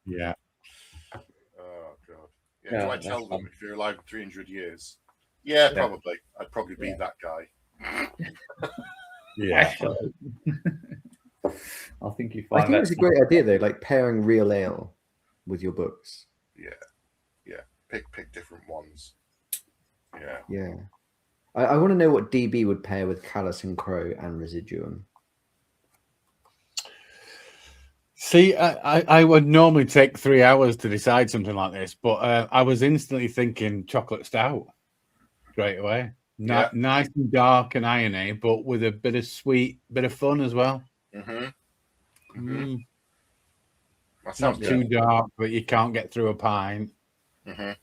Yeah. Oh god. Yeah, do I tell them if you're alive 300 years? Yeah, probably. I'd probably be that guy. Yeah. I think you find I think it's a great idea though, like pairing real ale with your books. Yeah. Pick different ones. Yeah. I want to know what DB would pair with Callus and Crow and Residuum. See, I would normally take 3 hours to decide something like this, but I was instantly thinking chocolate stout straight away. Nice and dark and irony, but with a bit of sweet, bit of fun as well. Not too dark, but you can't get through a pint. That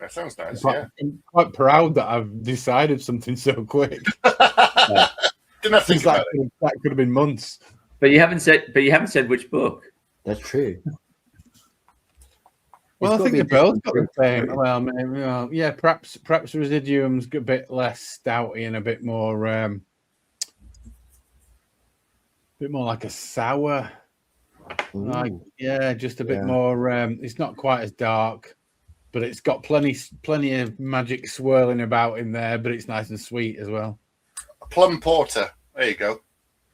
sounds nice. I'm quite proud that I've decided something so quick. Didn't have to think about it. That could have been months. But you haven't said which book. That's true. Well, I think they both got the same. Well, maybe, perhaps Residuum's a bit less stouty and a bit more like a sour. Just a bit more. It's not quite as dark, but it's got plenty of magic swirling about in there. But it's nice and sweet as well. A plum porter. There you go.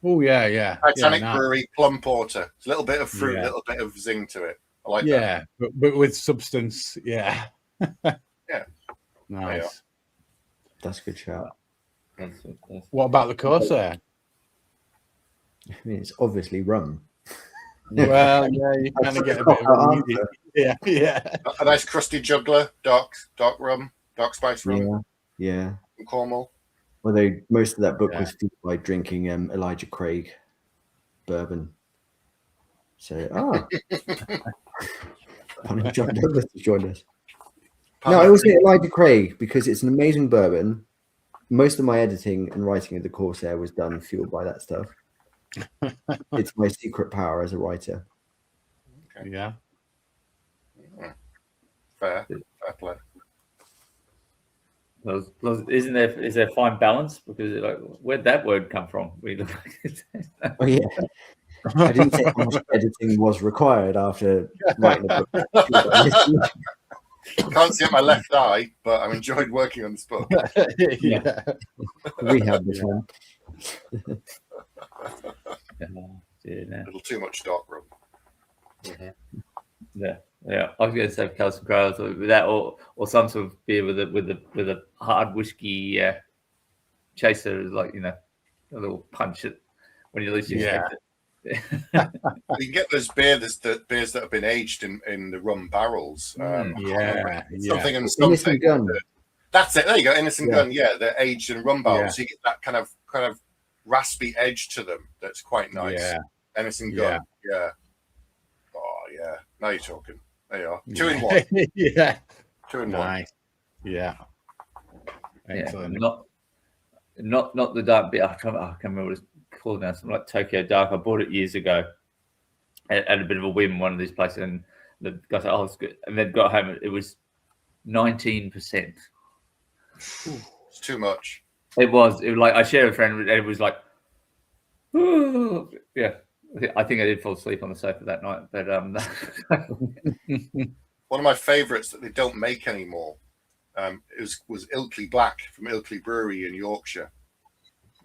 Oh yeah. Titanic Brewery plum porter. It's a little bit of fruit, a little bit of zing to it. I like that. Yeah, but with substance. Yeah. Yeah. Nice. That's a good shout. What about the Corsair? I mean, it's obviously rum. Well, yeah, you kind of get a bit of yeah. A nice crusty juggler, dark rum, dark spice rum. Yeah. From Cornwall. Although most of that book was fueled by drinking Elijah Craig bourbon. So, John Douglas has joined us. No, I always say Elijah Craig because it's an amazing bourbon. Most of my editing and writing of the Corsair was done fueled by that stuff. It's my secret power as a writer. Okay. Yeah. Fair play. Isn't there is there fine balance? Because like, where'd that word come from? We look like Oh yeah. I didn't say how much editing was required after writing the book. Can't see at my left eye, but I've enjoyed working on this book. Yeah. Rehab this one. A little too much dark room. Yeah. I was going to say Carlson Crowes with that, or some sort of beer with a hard whiskey chaser, like a little punch it when you least expect it. You can get those beers that have been aged in the rum barrels. Something and something. Innocent Gun. That's it. There you go. Innocent Gun. Yeah, they're aged in rum barrels. So you get that kind of raspy edge to them. That's quite nice. Yeah. Innocent Gun. Yeah. Oh yeah. Now you're talking. There you are. 2 in 1. Yeah. 2 in 1. Nice. Yeah. Excellent. Not the dark beer. I can't remember what it's called now. Something like Tokyo Dark. I bought it years ago at a bit of a whim, one of these places, and the guy said, "Oh, it's good," and then got home. It was 19%. It's too much. It was like I shared a friend, and it was like, ooh, yeah. I think I did fall asleep on the sofa that night, but one of my favourites that they don't make anymore was Ilkley Black from Ilkley Brewery in Yorkshire.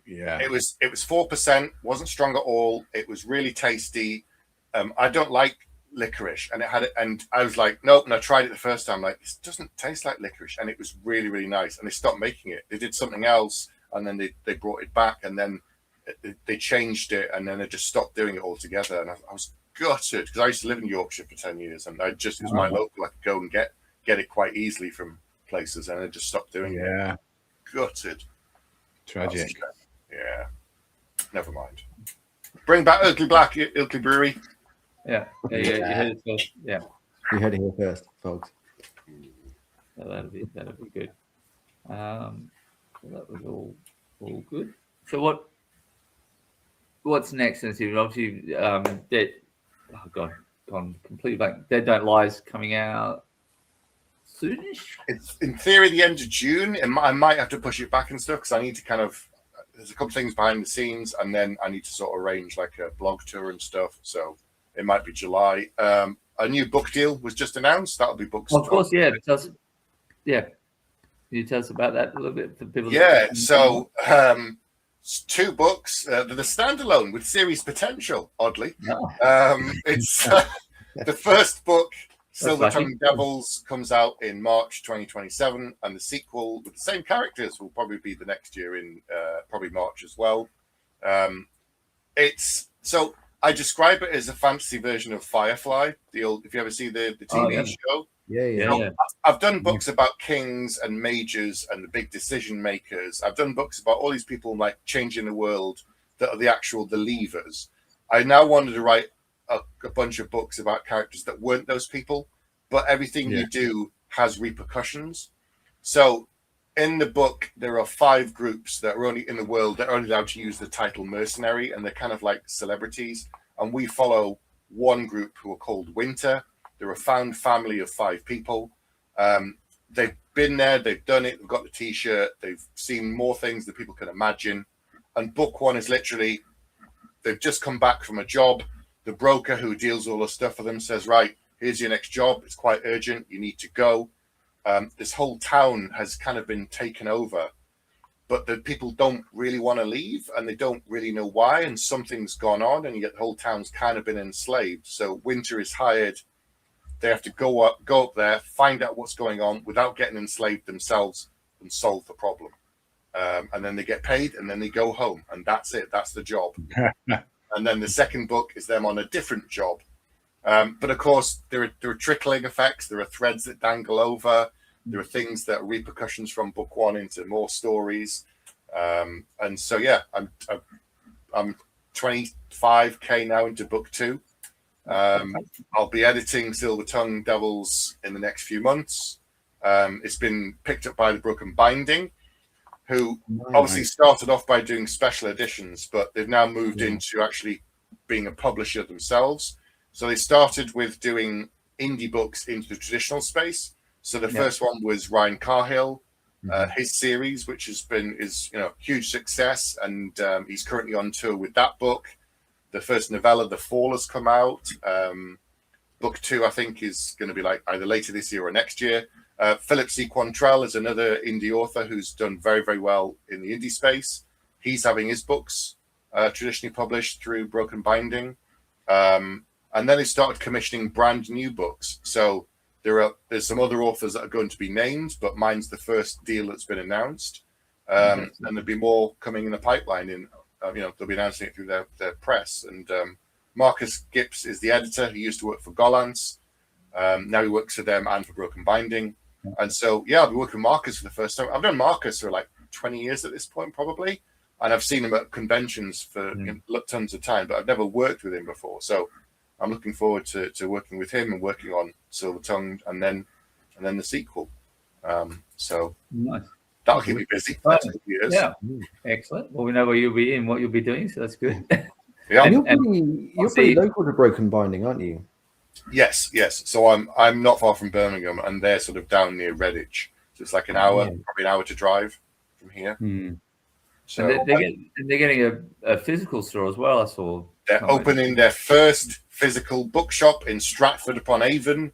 Yeah, it was 4%, wasn't strong at all. It was really tasty. I don't like licorice, and I was like, nope. And I tried it the first time, like, this doesn't taste like licorice, and it was really, really nice. And they stopped making it. They did something else, and then they brought it back, and then they changed it, and then they just stopped doing it altogether. And I was gutted because I used to live in Yorkshire for 10 years, and it was my local. I could go and get it quite easily from places, and I just stopped doing it. Yeah, gutted. Tragic. Yeah, never mind. Bring back Ilkley Black, Ilkley Brewery. Yeah. You heard it first. Yeah. You heard it here first, folks. So that'll be good. So that was all good. So what's next? And obviously, gone completely blank. Dead Don't Lie's coming out soonish. It's in theory the end of June. I might have to push it back and stuff because I need to there's a couple things behind the scenes, and then I need to sort of arrange like a blog tour and stuff. So it might be July. A new book deal was just announced. That'll be books. Of course, yeah. Can you tell us about that a little bit for people? Yeah. So 2 books. They're the standalone with series potential. Oddly, it's the first book. Silver Tongue Devils comes out in March 2027, and the sequel with the same characters will probably be the next year in probably March as well. I describe it as a fantasy version of Firefly. If you ever see the TV show. Yeah. I've done books about kings and mages and the big decision makers. I've done books about all these people like changing the world that are the levers. I now wanted to write a bunch of books about characters that weren't those people, but everything you do has repercussions. So in the book, there are 5 groups that are only in the world that are only allowed to use the title mercenary, and they're kind of like celebrities. And we follow one group who are called Winter. They're a found family of 5 people. They've been there, they've done it, they've got the T-shirt, they've seen more things than people can imagine. And book 1 is literally, they've just come back from a job. The broker who deals all the stuff for them says, right, here's your next job. It's quite urgent. You need to go. This whole town has kind of been taken over, but the people don't really want to leave, and they don't really know why, and something's gone on, and yet the whole town's kind of been enslaved. So Winter is hired. They have to go up there, find out what's going on without getting enslaved themselves, and solve the problem. And then they get paid, and then they go home, and that's it. That's the job. And then the second book is them on a different job. But of course, there are trickling effects. There are threads that dangle over. There are things that are repercussions from book 1 into more stories. And so, yeah, I'm 25K now into book 2. I'll be editing Silver Tongue Devils in the next few months. It's been picked up by the Broken Binding, who obviously started off by doing special editions, but they've now moved into actually being a publisher themselves. So they started with doing indie books into the traditional space. So the first one was Ryan Carhill, his series, which is huge success, and he's currently on tour with that book. The first novella, The Fall, has come out. Book 2, I think, is going to be like either later this year or next year. Philip C. Quantrell is another indie author who's done very, very well in the indie space. He's having his books traditionally published through Broken Binding. And then he started commissioning brand new books. So there's some other authors that are going to be named, but mine's the first deal that's been announced. And there'll be more coming in the pipeline. They'll be announcing it through their press. And Marcus Gips is the editor. He used to work for Gollancz. Now he works for them and for Broken Binding. And so, I'll be working with Marcus for the first time. I've known Marcus for like 20 years at this point, probably. And I've seen him at conventions for tons of time, but I've never worked with him before. So I'm looking forward to working with him and working on Silver Tongue and then the sequel. So nice. That'll keep me busy. Yeah, excellent. Well, we know where you'll be and what you'll be doing, so that's good. Yeah, you're pretty local to Broken Binding, aren't you? Yes. So I'm not far from Birmingham, and they're sort of down near Redditch. So it's like an hour, probably an hour to drive from here. So they're getting a physical store as well. I saw they're opening their first physical bookshop in Stratford upon Avon.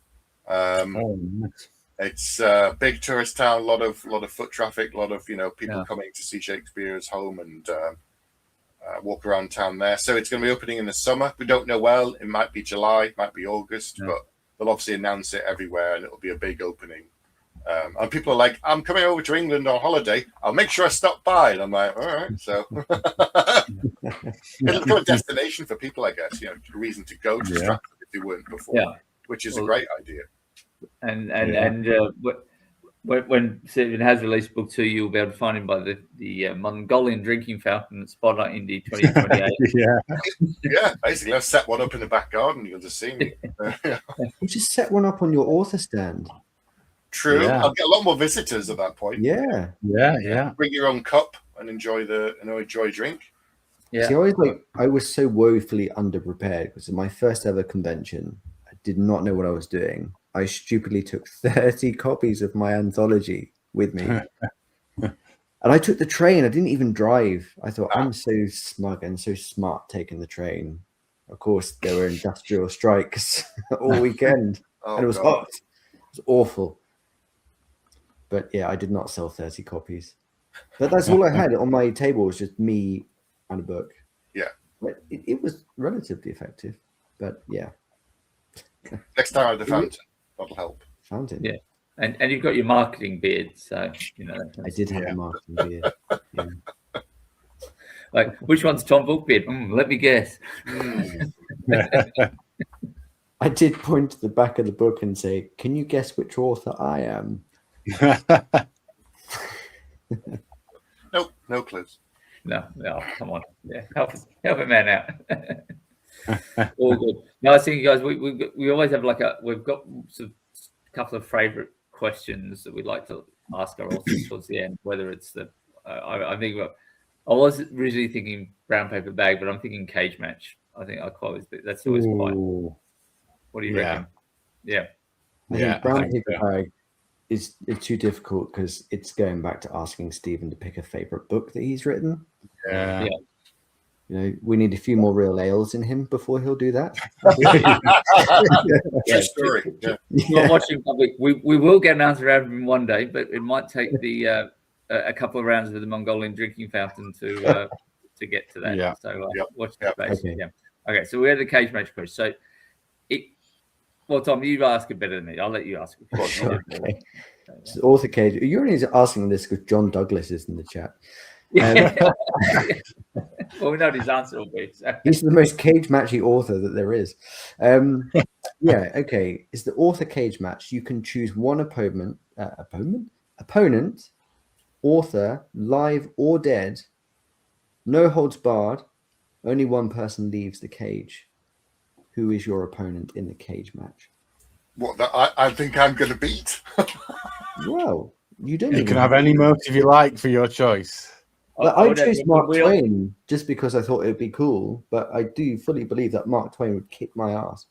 It's a big tourist town, a lot of foot traffic, a lot of people coming to see Shakespeare's home and walk around town there. So it's going to be opening in the summer. We don't know well. It might be July, it might be August, but they'll obviously announce it everywhere, and it'll be a big opening. And people are like, I'm coming over to England on holiday. I'll make sure I stop by. And I'm like, all right. So it'll become a destination for people, I guess, a reason to go to Stratford if they weren't before, which is a great idea. And when Stephen has released book 2, you'll be able to find him by the Mongolian drinking fountain at Spotlight Indie 2028. Yeah, basically, I've set one up in the back garden. You'll just see me. You just set one up on your author stand. True. Yeah. I'll get a lot more visitors at that point. Yeah. Bring your own cup and enjoy a drink. Yeah. See, I was so woefully underprepared because in my first ever convention, I did not know what I was doing. I stupidly took 30 copies of my anthology with me. And I took the train. I didn't even drive. I thought, I'm so smug and so smart taking the train. Of course, there were industrial strikes all weekend. And it was hot. It was awful. But yeah, I did not sell 30 copies. But that's all I had on my table was just me and a book. Yeah. But it was relatively effective. But yeah. Next time I have the fountain, that'll help. Fountain. Yeah. And you've got your marketing beard, so I did have a marketing beard. Yeah. Like, which one's Tom Bookbeard? Let me guess. I did point to the back of the book and say, "Can you guess which author I am?" Nope, no clues. No, come on. Yeah, help a man out. All good. No, I think, guys, we always have we've got sort of a couple of favorite questions that we'd like to ask our authors towards the end, whether it's I think I was originally thinking brown paper bag, but I'm thinking cage match. I think that's always quite. What do you reckon? Yeah. I think brown paper bag is too difficult because it's going back to asking Stephen to pick a favorite book that he's written. Yeah. We need a few more real ales in him before he'll do that. True story. Not watching public. We will get an answer out of him one day, but it might take a couple of rounds with the Mongolian drinking fountain to get to that. Yeah. So watch that space. Okay. Yeah. Okay. So we had the cage match question. So Tom, you ask it better than me. I'll let you ask it. Okay. So author cage. You're only asking this because John Douglas is in the chat. Well, we know his answer will be. So. He's the most cage matchy author that there is. Okay. It's the author cage match. You can choose one opponent, author, live or dead, no holds barred. Only one person leaves the cage. Who is your opponent in the cage match? What I think I'm going to beat. Well, you don't. You can have any motive you like for your choice. I chose Mark Twain just because I thought it would be cool, but I do fully believe that Mark Twain would kick my ass.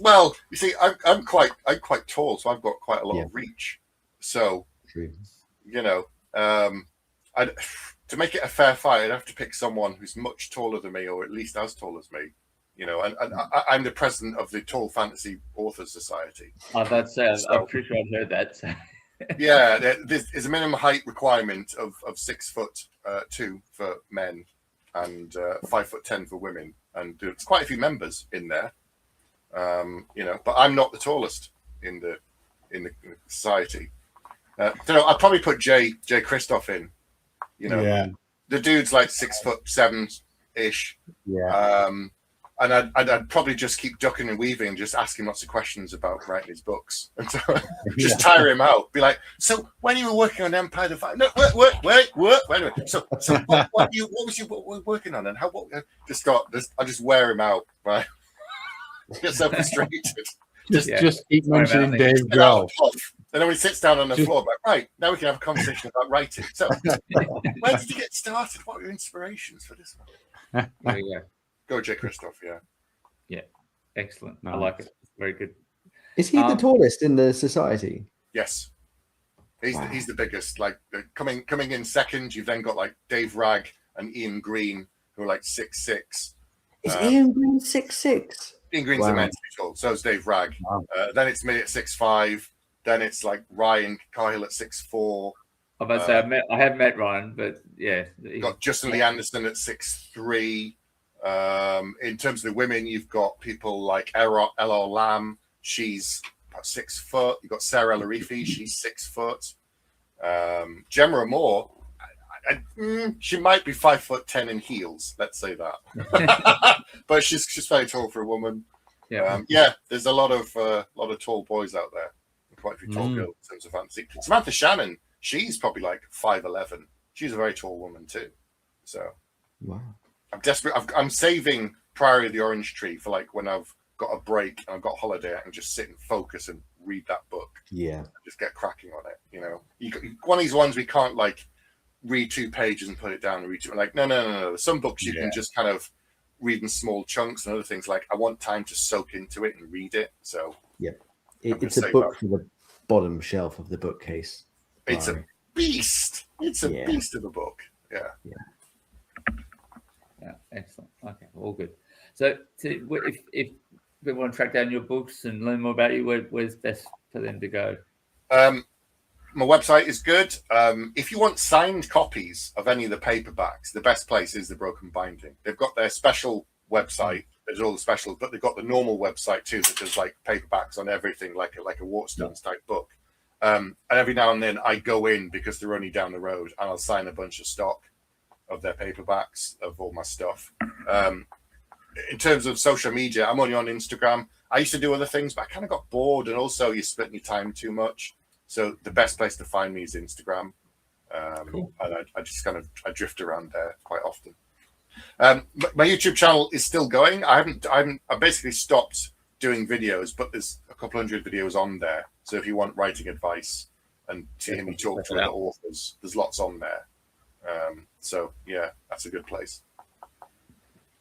Well, you see, I'm quite tall, so I've got quite a lot Yeah. of reach. So True. you know, I'd, to make it a fair fight, I'd have to pick someone who's much taller than me, or at least as tall as me. You know, and I'm the president of the Tall Fantasy Authors Society. That's So- I'm pretty sure I've heard that. So. Yeah, there's a minimum height requirement of 6'2" for men and 5'10" for women, and there's quite a few members in there. You know, but I'm not the tallest in the society. So I'd probably put Jay Christoph in. You know, Yeah. the dude's like 6'7" ish. Yeah. And I'd probably just keep ducking and weaving and just ask him lots of questions about writing his books and so just tire him out. Be like, so when you were working on Empire of the Fire, no, wait. Anyway, so what was you working on, and how? I just wear him out, right? Get so frustrated. Just keep mentioning Dave Dave Grohl. And then when he sits down on the floor, like, right, now we can have a conversation about writing. So, where did you get started? What were your inspirations for this one? There you go. Go, Jay Christoph. Yeah. Excellent. Nice. I like it. Very good. Is he the tallest in the society? Yes. Wow. He's the biggest. Like coming in second, you've then got like Dave Ragg and Ian Green, who are like 6'6". Is Ian Green 6'6"? Ian Green's Wow. immensely tall. So is Dave Ragg. Wow. Then it's me at 6'5". Then it's like Ryan Cahill at 6'4". I'm about to say I have met Ryan, but yeah, You've got Justin Lee Anderson at 6'3". In terms of the women, you've got people like Ella Lamb. She's about 6 foot. You've got Sarah Larifi. She's 6 foot. Gemma Moore, she might be 5'10" in heels. Let's say that, but she's very tall for a woman. yeah. There's a lot of tall boys out there. Quite a few tall girls in terms of fantasy. Samantha Shannon, she's probably like 5'11". She's a very tall woman too. So Wow. I'm desperate. I'm saving Priory of the Orange Tree for like when I've got a break and I've got a holiday. I can just sit and focus and read that book. Yeah. Just get cracking on it. You know, one of these ones we can't like read 2 pages and put it down and read 2. Like no. Some books you can just kind of read in small chunks, and other things like I want time to soak into it and read it. So It's a book for the bottom shelf of the bookcase. it's a beast. It's a beast of a book. Yeah. Yeah, excellent. Okay, all good. So, if they want to track down your books and learn more about you, where's best for them to go? My website is good. If you want signed copies of any of the paperbacks, the best place is the Broken Binding. They've got their special website. There's all the specials, but they've got the normal website too that does like paperbacks on everything, like a Waterstones type book. And every now and then I go in because they're only down the road, and I'll sign a bunch of stock of their paperbacks of all my stuff. In terms of social media, I'm only on Instagram. I used to do other things, but I kind of got bored, and also you're splitting your time too much. So the best place to find me is Instagram. Cool. And I just kind of drift around there quite often. My YouTube channel is still going. I basically stopped doing videos, but there's a couple hundred videos on there. So if you want writing advice and to hear me talk to other authors, there's lots on there. So yeah, that's a good place.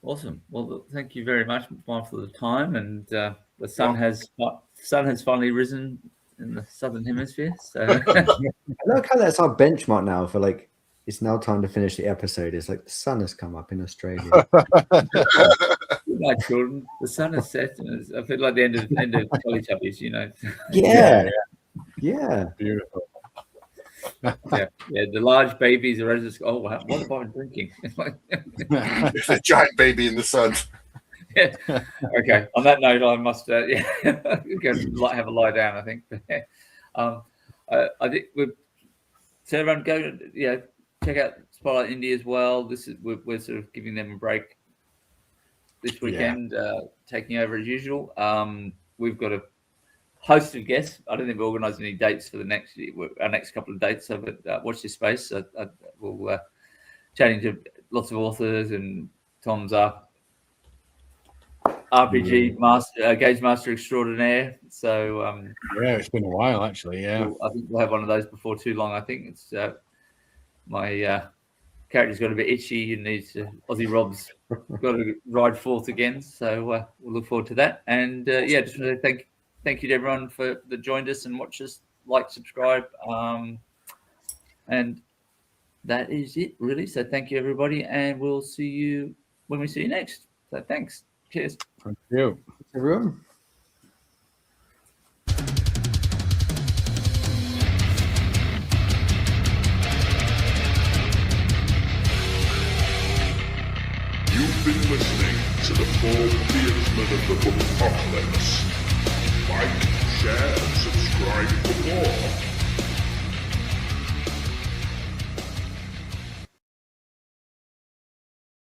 Awesome. Well, thank you very much, Mark, for the time. And the sun has finally risen in the southern hemisphere. So I like how that's our benchmark now for like it's now time to finish the episode. It's like the sun has come up in Australia. my children, the sun has set, and I feel like the end of Teletubbies, you know. Yeah. Beautiful. Yeah. The large babies are just, oh, wow, what have I been drinking? There's a giant baby in the sun. Yeah. Okay. On that note, I must go have a lie down, I think. I think so everyone go, check out Spotlight Indie as well. We're sort of giving them a break this weekend, taking over as usual. We've got a host of guests. I don't think we've organised any dates for our next couple of dates, so but watch this space. We'll chatting to lots of authors, and Tom's up RPG master, Games Master extraordinaire. So It's been a while actually. Yeah, I think we'll have one of those before too long. I think it's my character's got a bit itchy and needs Aussie Rob's got to ride forth again. So we'll look forward to that. And just want to thank you to everyone that joined us and watched us. Like, subscribe, and that is it really. So thank you everybody, and we'll see you when we see you next. So thanks. Cheers. Thank you, everyone. You've been listening to the 4 Beardsmen of the Book Apocalypse. Like, share, and subscribe for more.